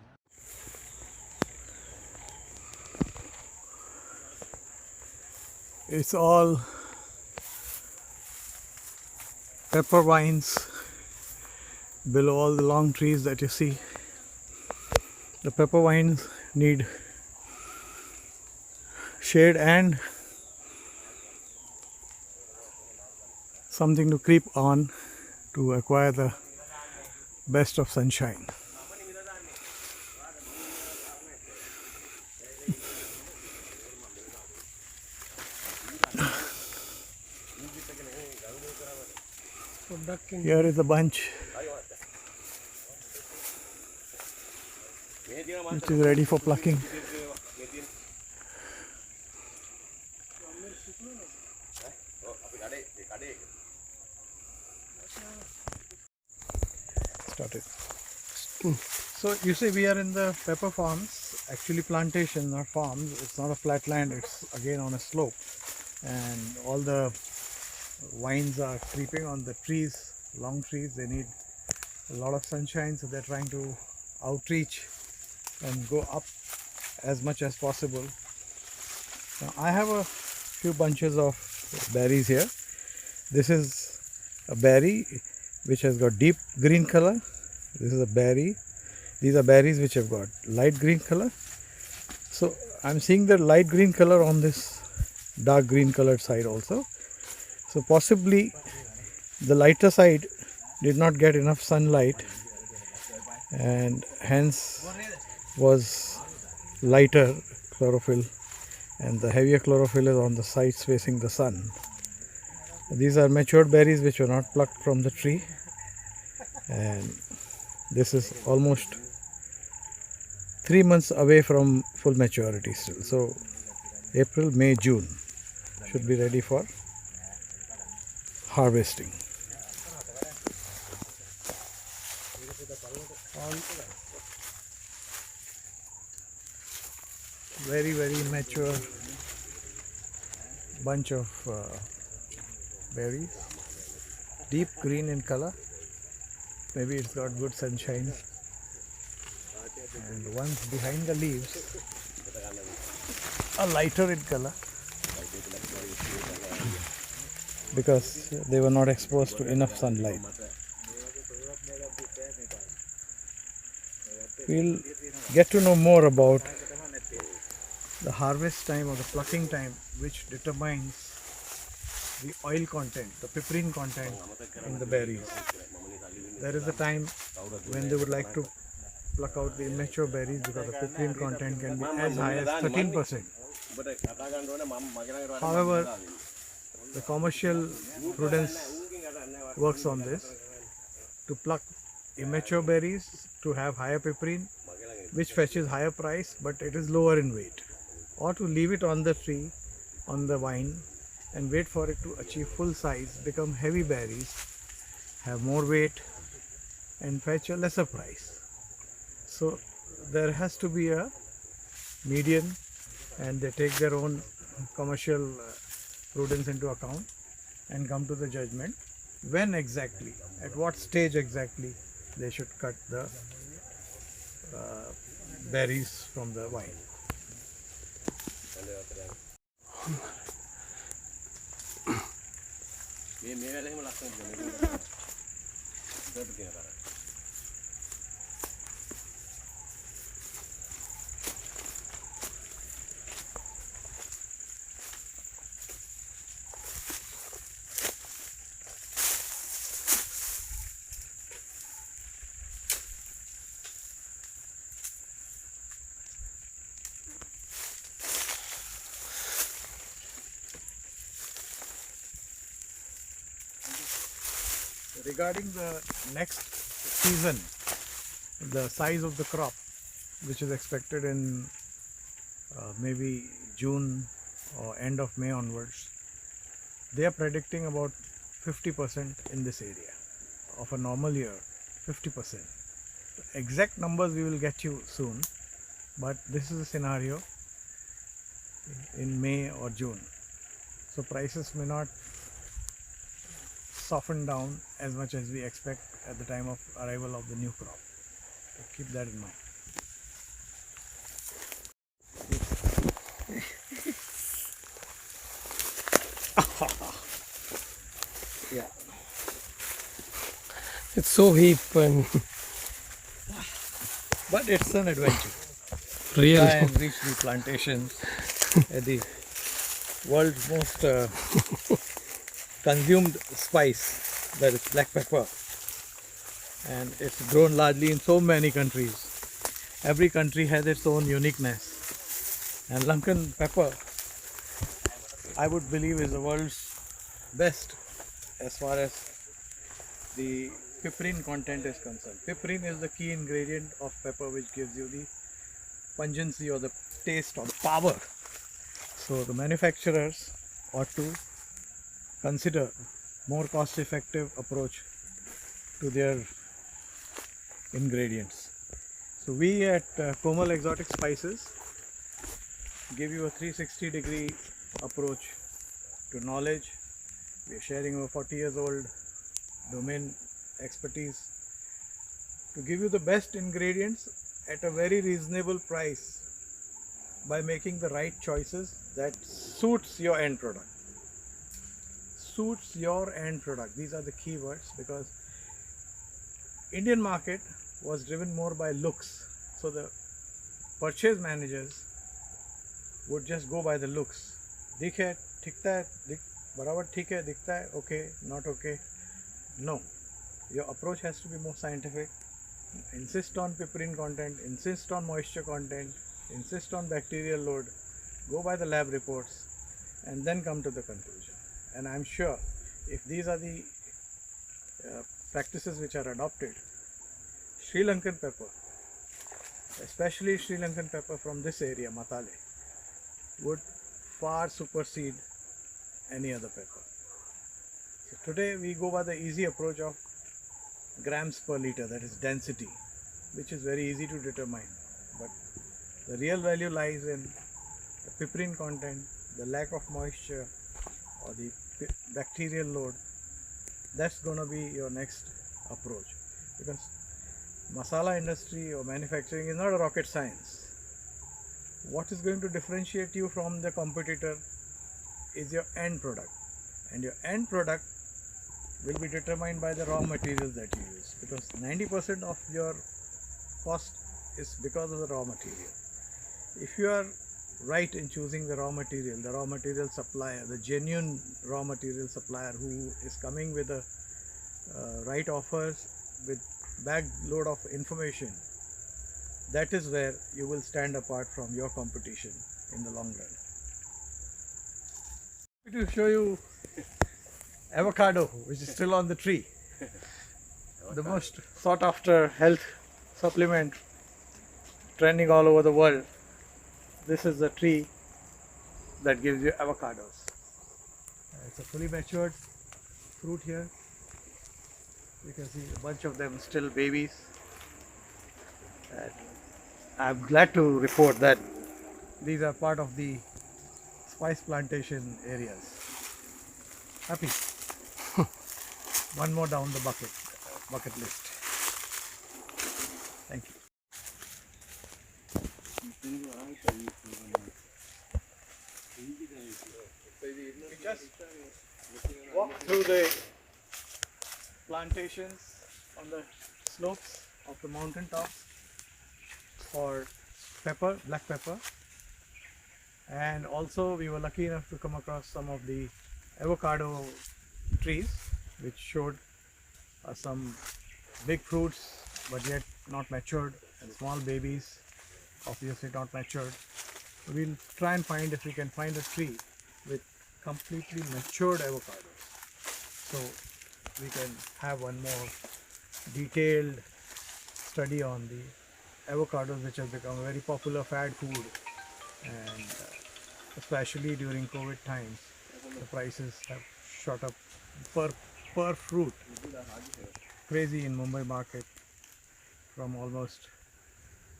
Speaker 1: it's all pepper vines below all the long trees that you see. The pepper vines need shade and something to creep on to acquire the best of sunshine. Here is a bunch which is ready for plucking. Started. So you see, we are in the pepper farms, actually plantations, not farms. It's not a flat land, it's again on a slope, and all the vines are creeping on the trees, long trees. They need a lot of sunshine, so they're trying to outreach and go up as much as possible. Now I have a few bunches of berries here. This is a berry which has got deep green color. This is a berry. These are berries which have got light green color. So I'm seeing the light green color on this dark green colored side also. So possibly the lighter side did not get enough sunlight and hence was lighter chlorophyll, and the heavier chlorophyll is on the sides facing the sun. These are matured berries which were not plucked from the tree, and this is almost 3 months away from full maturity still. So April, May, June should be ready for harvesting. Very mature bunch of berries, deep green in color. Maybe it's got good sunshine, and the ones behind the leaves are lighter in color because they were not exposed to enough sunlight. We'll get to know more about the harvest time or the plucking time, which determines the oil content, the piperine content in the berries. There is a time when they would like to pluck out the immature berries because the piperine content can be as high as 13%. However, the commercial prudence works on this to pluck immature berries to have higher piperine, which fetches higher price, but it is lower in weight, or to leave it on the tree, on the vine, and wait for it to achieve full size, become heavy berries, have more weight, and fetch a lesser price. So there has to be a median, and they take their own commercial prudence into account and come to the judgment when exactly, at what stage exactly they should cut the berries from the vine. Regarding the next season, the size of the crop, which is expected in maybe June or end of May onwards, they are predicting about 50% in this area. Of a normal year, 50%. Exact numbers we will get you soon, but this is a scenario in May or June. So prices may not soften down as much as we expect at the time of arrival of the new crop. So keep that in mind. Yeah.
Speaker 3: It's so heap and
Speaker 1: But it's an adventure.
Speaker 3: real.
Speaker 1: Try and reach the plantations at the world's most consumed spice, that is black pepper, and it's grown largely in so many countries. Every country has its own uniqueness, and Lankan pepper, I would believe, is the world's best as far as the piperine content is concerned. Piperine is the key ingredient of pepper, which gives you the pungency or the taste or the power. So the manufacturers ought to consider more cost effective approach to their ingredients. So we at Komal Exotic Spices give you a 360-degree approach to knowledge. We are sharing our 40 years old domain expertise to give you the best ingredients at a very reasonable price by making the right choices that suits your end product. Suits your end product. These are the key words, because Indian market was driven more by looks. So the purchase managers would just go by the looks. दिख है, दिखता है, बराबर ठीक है, दिखता है, okay, not okay. No, your approach has to be more scientific. Insist on piperine content, insist on moisture content, insist on bacterial load, go by the lab reports, and then come to the conclusion. And I'm sure if these are the practices which are adopted, Sri Lankan pepper, especially Sri Lankan pepper from this area, Matale, would far supersede any other pepper. So today we go by the easy approach of grams per liter, that is density, which is very easy to determine. But the real value lies in the piperine content, the lack of moisture, or the bacterial load. That's going to be your next approach, because masala industry or manufacturing is not a rocket science. What is going to differentiate you from the competitor is your end product, and your end product will be determined by the raw materials that you use, because 90% of your cost is because of the raw material. If you are right in choosing the raw material supplier, the genuine raw material supplier who is coming with the right offers, with bag load of information, that is where you will stand apart from your competition in the long run. To show you avocado, which is still on the tree, the most sought after health supplement trending all over the world. This is the tree that gives you avocados. It's a fully matured fruit here. You can see a bunch of them still babies. And I'm glad to report that these are part of the spice plantation areas. Happy? One more down the bucket list. Thank you. We just walked through the plantations on the slopes of the mountain tops for pepper, black pepper, and also we were lucky enough to come across some of the avocado trees which showed some big fruits but yet not matured, and small babies obviously not matured. We'll try and find if we can find a tree with completely matured avocados, so we can have one more detailed study on the avocados, which have become a very popular fad food, and especially during COVID times the prices have shot up per fruit, crazy in Mumbai market, from almost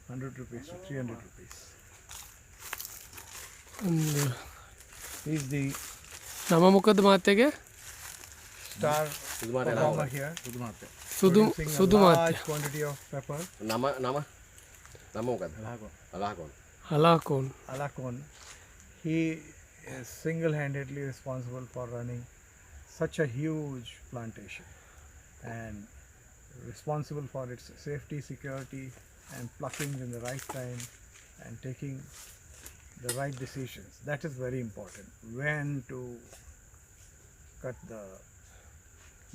Speaker 1: 100 rupees to 300 rupees.
Speaker 3: And
Speaker 1: He's the
Speaker 3: nama මොකද මාත්‍යගේ?
Speaker 1: star performer here,
Speaker 3: සුදු
Speaker 1: producing a
Speaker 3: සුදු
Speaker 1: large
Speaker 3: මාත්‍ය.
Speaker 1: quantity of pepper.
Speaker 6: නම මොකක්ද? Alahakoon.
Speaker 3: හලාකෝන්.
Speaker 1: Alakon. He is single-handedly responsible for running such a huge plantation and responsible for its safety, security, and plucking in the right time and taking the right decisions. That is very important. When to cut the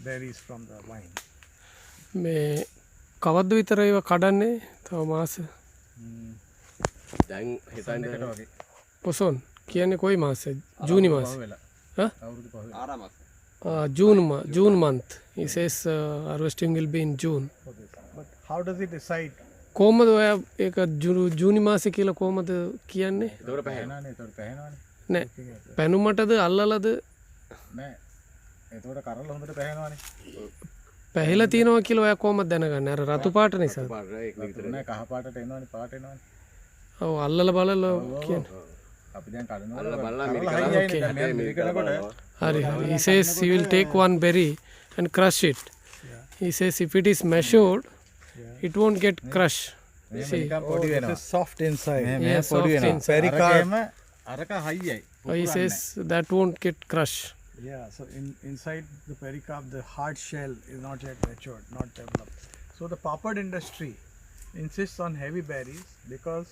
Speaker 1: berries from the vine.
Speaker 3: මේ කවද්ද විතර ඒවා කඩන්නේ? තව මාස.
Speaker 6: දැන් හිතන්න
Speaker 3: පොසොන් කියන්නේ කොයි මාසෙ? ජූනි මාසෙ. හ? June month. He says harvesting will be in June.
Speaker 1: But how does he decide?
Speaker 3: කොහොමද ඔයා ඒක ජූනි මාසෙ කියලා කොහොමද කියන්නේ?
Speaker 6: එතකොට පැහැෙනවනේ.
Speaker 3: නෑ. පැනුමටද අල්ලලාද?
Speaker 4: නෑ. එතකොට කරලා හොඳට පැහැෙනවනේ.
Speaker 3: පැහිලා තියෙනවා කියලා ඔයා කොහොමද දැනගන්නේ? අර රතු පාට නිසා.
Speaker 6: පාට ඒක විතර
Speaker 4: නෑ කහ පාටට එනවනේ පාට එනවනේ.
Speaker 3: ඔව් අල්ලලා බලලා කියන්නේ.
Speaker 4: අපි දැන් කඩනවා.
Speaker 6: අල්ලලා බලලා
Speaker 4: මිරිකනකොට
Speaker 3: හරි හරි. He says he will take one berry and crush it. He says if it is measured, it won't get crushed. See,
Speaker 4: පොඩි
Speaker 1: This
Speaker 4: වෙනවා.
Speaker 1: is soft inside.
Speaker 3: yeah, soft inside.
Speaker 1: Pericarp.
Speaker 4: අරක හයියයි.
Speaker 3: He says that won't get crushed.
Speaker 1: Yeah, so inside the pericarp, the hard shell is not yet matured, not developed. So So the papad industry insists on heavy berries because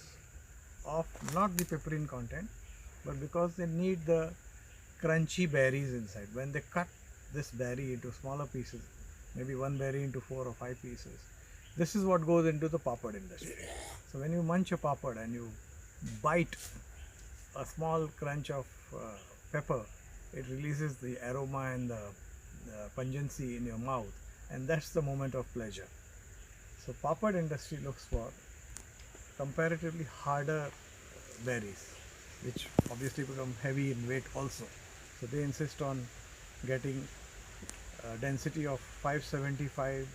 Speaker 1: of not the piperine content, but because they need the crunchy berries inside. When they cut this berry into smaller pieces, maybe one berry into 4 or 5 pieces, this is what goes into the papad industry. So when you munch a papad and you bite a small crunch of pepper, it releases the aroma and the pungency in your mouth, and that's the moment of pleasure. So papad industry looks for comparatively harder berries, which obviously become heavy in weight also. So they insist on getting a density of 575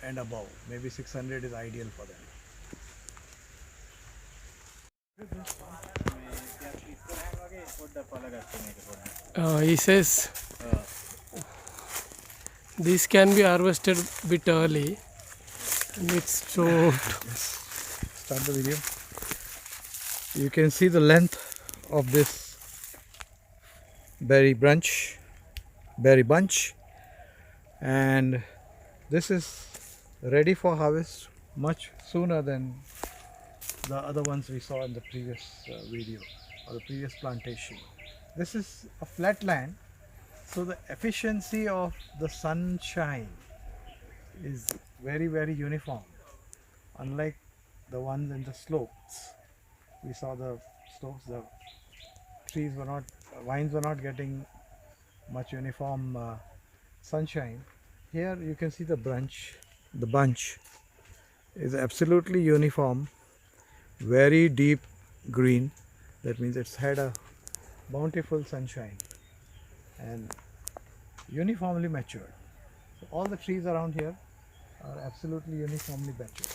Speaker 1: and above. Maybe 600 is ideal for them.
Speaker 3: He says this can be harvested bit early, and it's so
Speaker 1: Start the video. You can see the length of this berry bunch, and this is ready for harvest much sooner than the other ones we saw in the previous video or the previous plantation. This is a flat land, so the efficiency of the sunshine is very, very uniform, unlike the ones in the slopes. We saw the slopes, the trees were not, vines were not getting much uniform sunshine. Here you can see the bunch is absolutely uniform, very deep green. That means it's had a bountiful sunshine and uniformly matured. So all the trees around here are absolutely uniformly matured.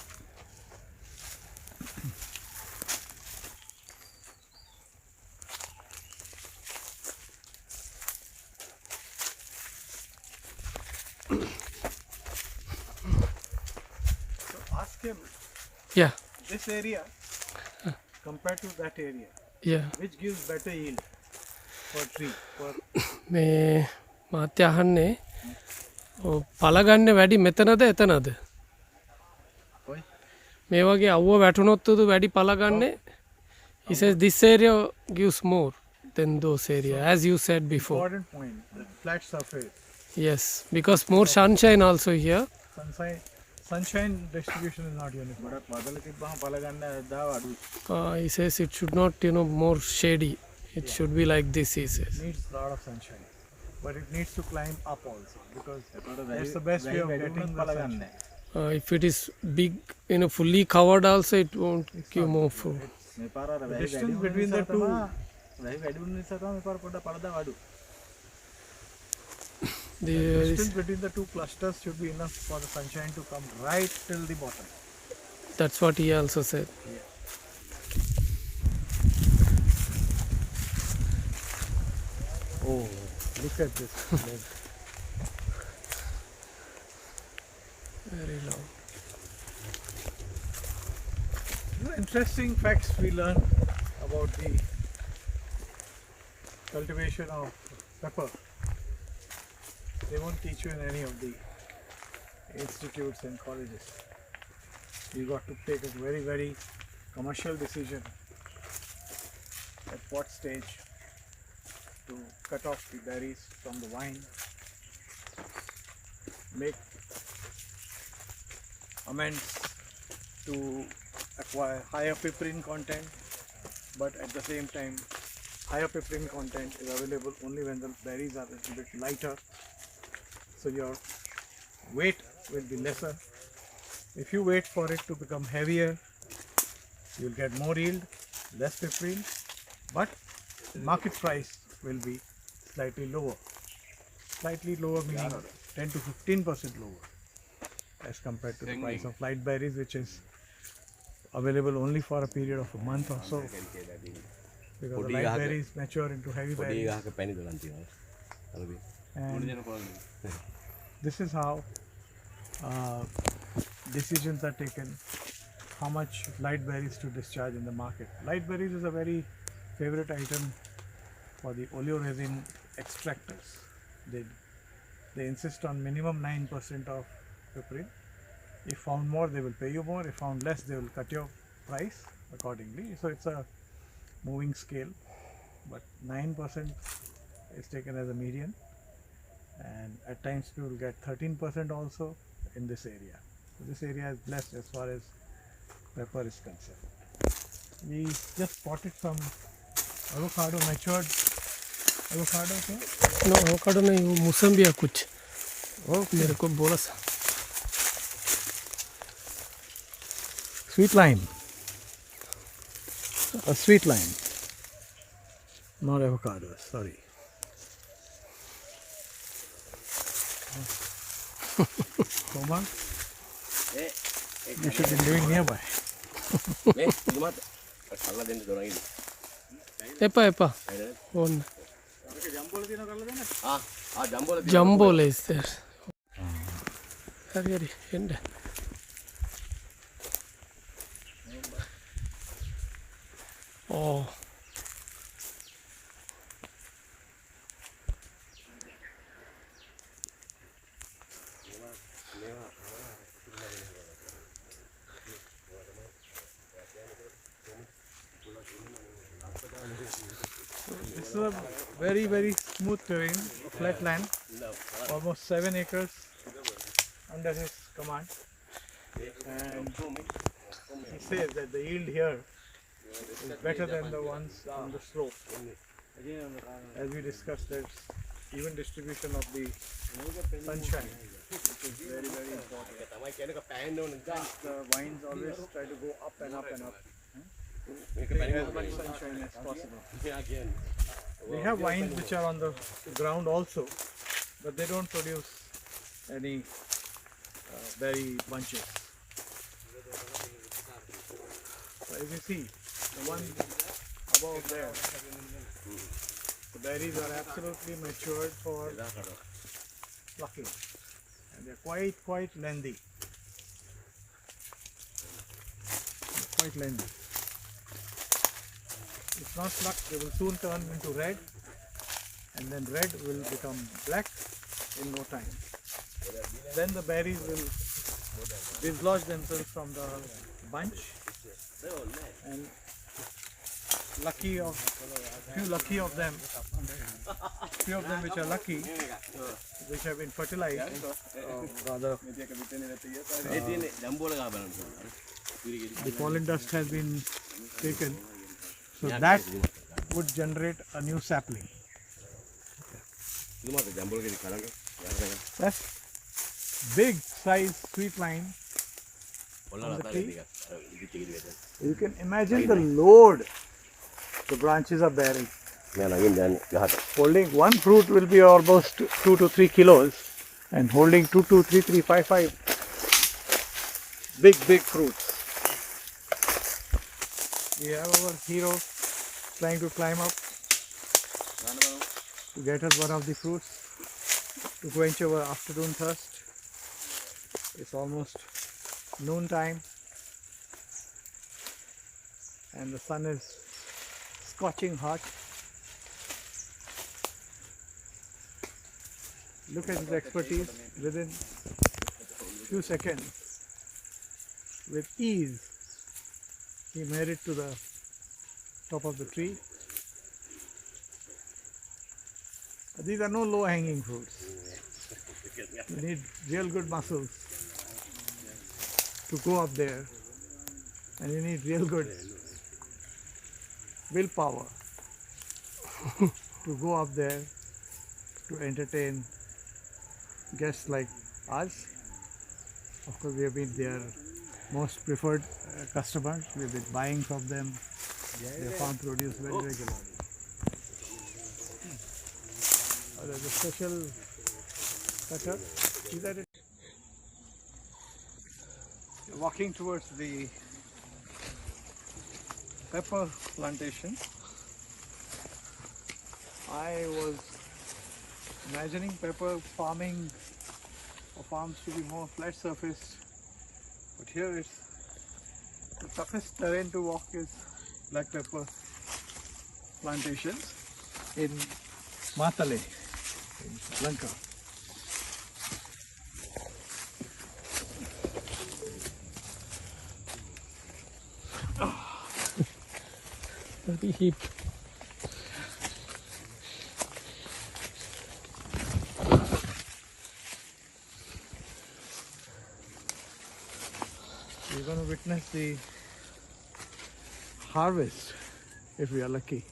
Speaker 1: So ask him,
Speaker 3: yeah,
Speaker 1: this area compared to that area,
Speaker 3: yeah.
Speaker 1: which gives better yield for tree? For
Speaker 3: මේ මාත්‍ය අහන්නේ පලගන්න වැඩි මෙතනද එතනද?
Speaker 4: කොයි?
Speaker 3: මේ වගේ අවුව වැටුනොත්තුද වැඩි පලගන්නේ? He says this area gives more than those area, as you said before.
Speaker 1: important point, the flat surface.
Speaker 3: Yes, because more sunshine also here.
Speaker 1: Sunshine distribution is not uniform.
Speaker 4: ගොඩක් වදල තිබ්බහම පළ ගන්න දාව අඩුයි.
Speaker 3: He says it should not, more shady. It should be like this, he says.
Speaker 1: It needs a lot of sunshine, but it needs to climb up also, because that's the best way of getting the sunshine.
Speaker 3: If it is big, fully covered also, it won't give more fruit.
Speaker 4: මේ පාර අර
Speaker 1: The
Speaker 4: වැහි
Speaker 1: distance
Speaker 4: වැඩි
Speaker 1: between the two,
Speaker 4: වැහි වැඩි වුණ නිසා තමයි මේ පාර පොඩ්ඩක් පළදාව අඩු.
Speaker 1: the distance between the two clusters should be enough for the sunshine to come right till the bottom.
Speaker 3: That's what he also said.
Speaker 1: Oh, look at this.
Speaker 3: Very long.
Speaker 1: Interesting facts we learn about the cultivation of pepper. They won't teach you in any of the institutes and colleges. You got to take a very, very commercial decision at what stage to cut off the berries from the vine, make amends to acquire higher piperine content, but at the same time higher piperine content is available only when the berries are a little bit lighter, so your weight will be lesser. If you wait for it to become heavier, you'll get more yield, less piperine, but market price will be slightly lower. Slightly lower meaning 10 to 15% lower as compared to the price of light berries, which is available only for a period of a month or so, because the light berries mature into heavy berries. And this is how decisions are taken, how much light berries to discharge in the market. Light berries is a very favorite item for the oleoresin extractors. They insist on minimum 9% of piperine. If found more, they will pay you more. If found less, they will cut your price accordingly. So it's a moving scale, but 9% is taken as a median, and at times people get 13% also in this area. So this area is blessed as far as pepper is concerned. We just spotted some avocado, matured avocado here.
Speaker 3: No, avocado नहीं, वो मौसम्बी है कुछ. मेरे को बोला सा.
Speaker 1: Sweet lime. A sweet lime. Not avocado, sorry. Omar, you should be living nearby.
Speaker 6: මේ ඉදුමත් කල්ලා දෙන්න දොරන් ඉන්නේ.
Speaker 3: එපා. ඕන්න.
Speaker 6: ජම්බෝල
Speaker 3: Jumbo is there. හරි එන්න. Oh.
Speaker 1: This is a very, very smooth terrain, flat land, almost 7 acres under his command. And he says that the yield here is better than the ones on the slope. As we discussed, there's even distribution of the sunshine, which is very, very important. The vines always try to go up and up and up. As much sunshine as possible. We have vines which are on the ground also, but they don't produce any berry bunches. So as you see, the one above there, the berries are absolutely matured for plucking, and they're quite lengthy. Quite lengthy. If not plucked, they will soon turn into red, and then red will become black in no time. Then the berries will dislodge themselves from the bunch, and few of them which are lucky, which have been fertilized, rather the pollen dust has been taken, so that would generate a new sapling. That's big size sweet lime on the tree. You can imagine the load the branches are bearing. Holding one fruit will be almost 2 to 3 kilos, and holding 2, 2, 3, 3, 5, 5 big fruits. We have our hero trying to climb up to get us one of the fruits to quench our afternoon thirst. It's almost noon time, and the sun is scorching hot. Look at his expertise. Within few seconds, with ease, he made it to the top of the tree. These are no low-hanging fruits. You need real good muscles to go up there, and you need real good willpower to go up there to entertain guests like us. Of course, we have been their most preferred customers. We have been buying from them their farm produce very regularly. There's a special cutter. See that? Walking towards the pepper plantation. I was imagining pepper farming or farms to be more flat surfaced, but here it's the toughest terrain to walk is black pepper plantations in Matale, in Lanka.
Speaker 3: Very heat.
Speaker 1: We're going to witness the harvest if we are lucky.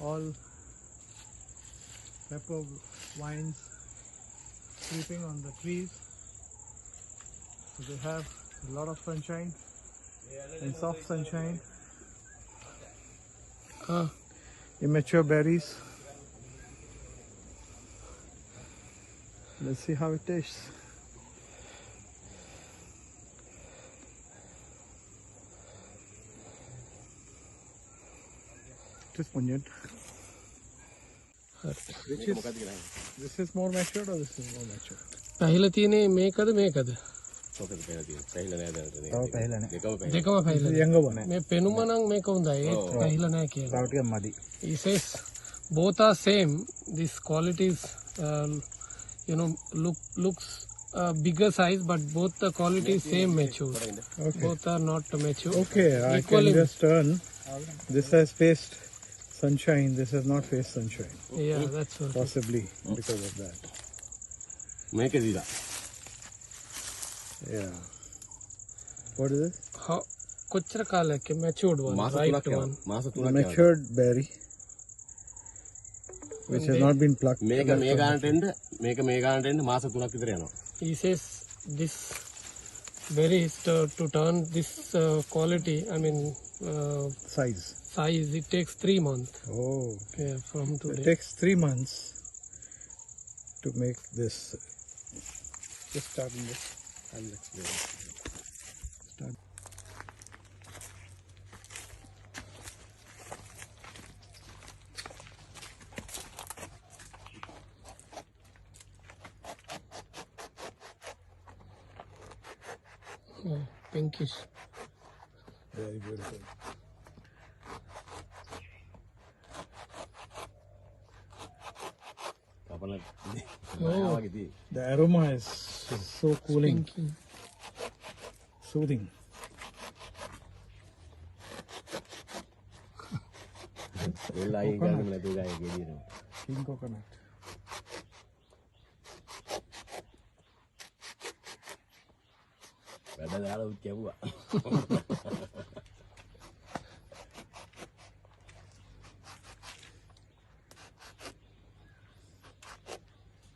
Speaker 1: All pepper vines creeping on the trees. So they have a lot of sunshine and soft sunshine. Immature berries. Let's see how it tastes. It is pungent. This is more matured or this is more matured?
Speaker 3: පැහිලා තියෙන්නේ මේකද මේකද?
Speaker 6: ඔකද පෙළ තියෙන. පැහිලා නෑ දැනට.
Speaker 2: තව පැහිලා නෑ.
Speaker 6: දෙකම පැහිලා.
Speaker 3: දෙකම පැහිලා.
Speaker 1: Younger one.
Speaker 3: මේ පෙනුම නම් මේක හොඳයි. ඒත් පැහිලා නෑ කියලා.
Speaker 2: තව ටිකක් මදි.
Speaker 3: He says both are same. This qualities, looks bigger size, but both the qualities same mature.
Speaker 1: Okay.
Speaker 3: Both are not mature.
Speaker 1: Okay, I
Speaker 3: Equally-
Speaker 1: can just turn. This has faced sunshine. This has not faced sunshine.
Speaker 3: Yeah, that's what.
Speaker 1: Possibly because of that.
Speaker 6: මේක දීලා.
Speaker 1: Yeah. What is this?
Speaker 3: How කොච්චර කාලයක් matured one,
Speaker 6: මාස
Speaker 3: right
Speaker 6: 3ක්
Speaker 3: one.
Speaker 6: යනවා. මාස
Speaker 1: The
Speaker 6: 3ක් යනවා.
Speaker 1: matured berry, which has not been plucked.
Speaker 6: මේක මේ ගානට එන්න මේක මේ ගානට එන්න මාස 3ක් විතර යනවා.
Speaker 3: He says this berries to turn this quality, I mean
Speaker 1: Size.
Speaker 3: size, it takes 3 months.
Speaker 1: Oh.
Speaker 3: Yeah, from
Speaker 1: It
Speaker 3: today.
Speaker 1: takes 3 months to make this. Just start in this. I'll explain. Start.
Speaker 3: Yeah, pinkish.
Speaker 1: Very beautiful.
Speaker 6: කපන
Speaker 3: Oh.
Speaker 6: වගේ දී.
Speaker 1: The aroma is so cooling,
Speaker 3: Pinky.
Speaker 1: soothing.
Speaker 6: වෙල් අයින් ගන්න නැතුව ගායේ ගෙඩියනවා.
Speaker 1: King coconut.
Speaker 6: වැඩ දාලා උත් කැවුවා.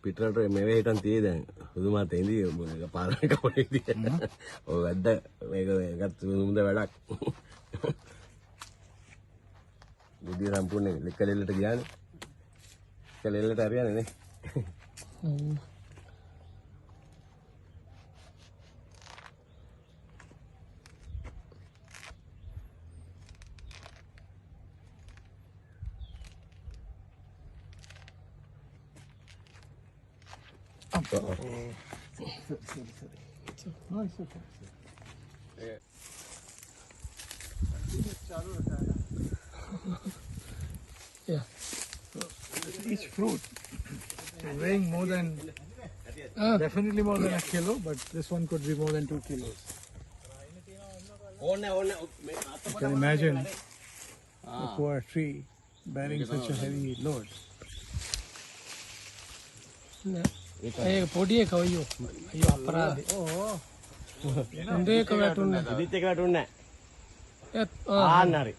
Speaker 6: පිටරට මේවේ හිටන් තියේ දැන් සුදුමාත් එන්දී එක පාරේ කවනේ ඉතින් ඔය වැද්ද මේක එකත් සුදුමුද වැඩක් බුද්ධිය සම්පූර්ණ ලෙක්කලෙල්ලට ගියානේ ලෙක්කලෙල්ලට හරියන්නේ නේ
Speaker 3: Mm.
Speaker 1: No, it's okay.
Speaker 3: Yeah.
Speaker 1: Each fruit is weighing more than, definitely more than a kilo, but this one could be more than 2 kilos. You can imagine a poor tree bearing such a heavy load.
Speaker 3: ඒක පොඩි එක අයියෝ අයියෝ අපරාධේ හොඳ එක වැටුන්නේ
Speaker 6: ඉදිත් එක වැටුන්නේ
Speaker 3: ඒත්
Speaker 6: නැහැ ආන්න හරි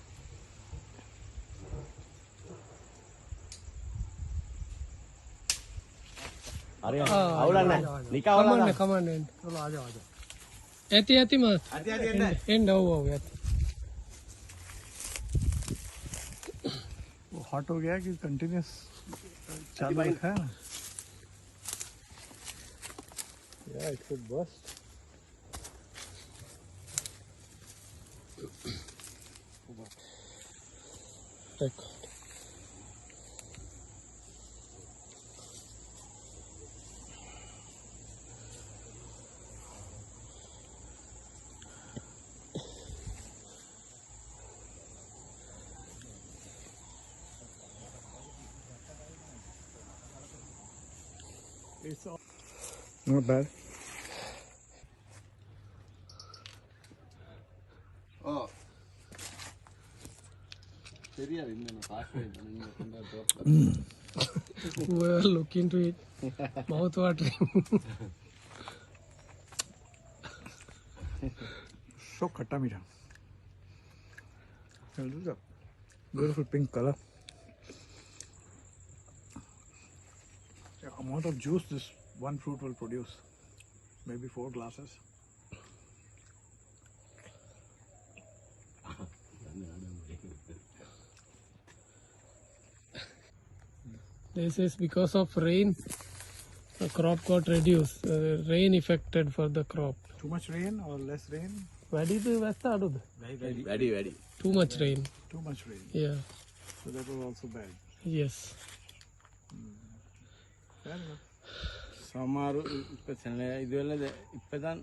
Speaker 6: හරි අවුලක් නැහැ නිකන් අවුලක් නැහැ
Speaker 3: කමන්න එන්න
Speaker 1: चलो आ जाओ आ जाओ.
Speaker 3: ඇති ඇති මාත්
Speaker 6: ඇති ඇති එන්න
Speaker 3: එන්න ඔව් ඔව් ඇති
Speaker 1: वो हॉट हो गया कि कंटिन्यूस चालू रखा है ना. Yeah, it could burst.
Speaker 3: record.
Speaker 1: It's all not bad.
Speaker 3: Whoever look into it, mouth watering.
Speaker 1: So khatta meetha. This is a beautiful pink color. The amount of juice this one fruit will produce, maybe 4 glasses.
Speaker 3: This is because of rain, the crop got reduced. Rain affected for the crop.
Speaker 1: Too much rain or less rain?
Speaker 6: වැඩි
Speaker 3: Too much rain.
Speaker 1: Too much rain.
Speaker 3: Yeah.
Speaker 1: So that was also bad.
Speaker 3: Yes.
Speaker 1: Fair enough.
Speaker 2: සමහරු ඉදවල ඉපදන්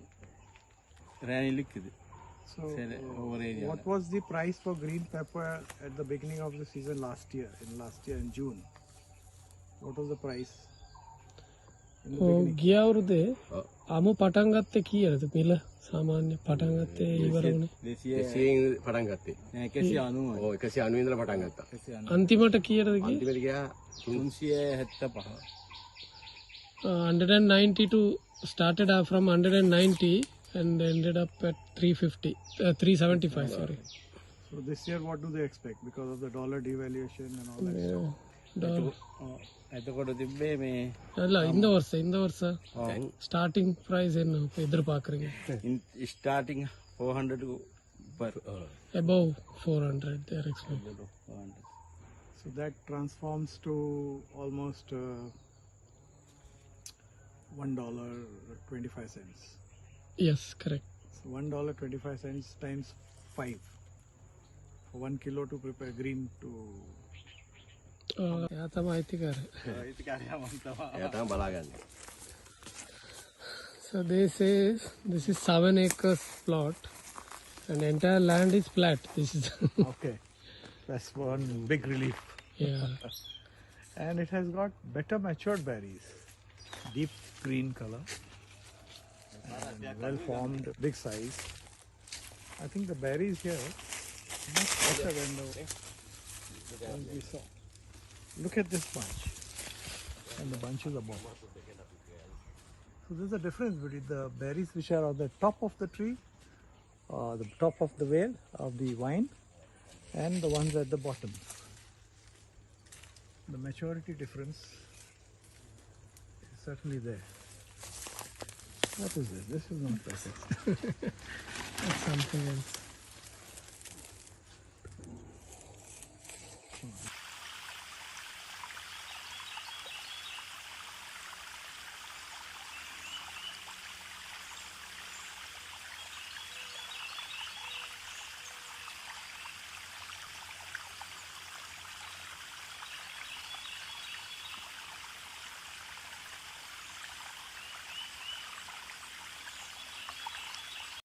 Speaker 2: රෑනි ලික්කද
Speaker 1: So, what was the price for green pepper at the beginning of the season last year in June? What was the price? In the beginning?
Speaker 3: ගිය අවුරුද්දේ අමු පටන් ගත්තේ කීයද මිල සාමාන්‍ය පටන් ගත්තේ ඉවර වුණේ
Speaker 6: 200 පටන් ගත්තේ.
Speaker 2: නෑ 190
Speaker 6: ඔව් 190 ඉඳලා පටන් ගත්තා.
Speaker 3: අන්තිමට කීයද ගියේ
Speaker 6: අන්තිමට ගියා
Speaker 2: 375
Speaker 3: 192 started out from 190 and ended up at 350 375 sorry.
Speaker 1: So this year what do they expect because of the dollar devaluation and all that stuff?
Speaker 2: එතකොට තිබ්බේ මේ
Speaker 3: ಅಲ್ಲ இந்த ವರ್ಷ starting price ಏನು ಎದುರುಪಾರ್க்குறீங்க
Speaker 2: starting 400 per
Speaker 3: above 400 they are expecting.
Speaker 2: 400.
Speaker 1: So that transforms to almost $1.25.
Speaker 3: Yes, correct.
Speaker 1: So $1.25 times 5 for 1 kilo to prepare green to.
Speaker 3: එයා තමයි අයිතිකාරය.
Speaker 6: එයා තමයි බලාගන්නේ.
Speaker 3: So this is 7 acres plot and entire land is flat. This is
Speaker 1: Okay, that's one big relief.
Speaker 3: yeah.
Speaker 1: And it has got better matured berries, deep green color, well formed, big size. I think the berries here much better than the ones we saw. Look at this bunch and the bunches above. So there's a difference between the berries which are on the top of the tree, the top of the veil of the vine, and the ones at the bottom. The maturity difference is certainly there. What is this? This is not perfect.
Speaker 3: That's something else.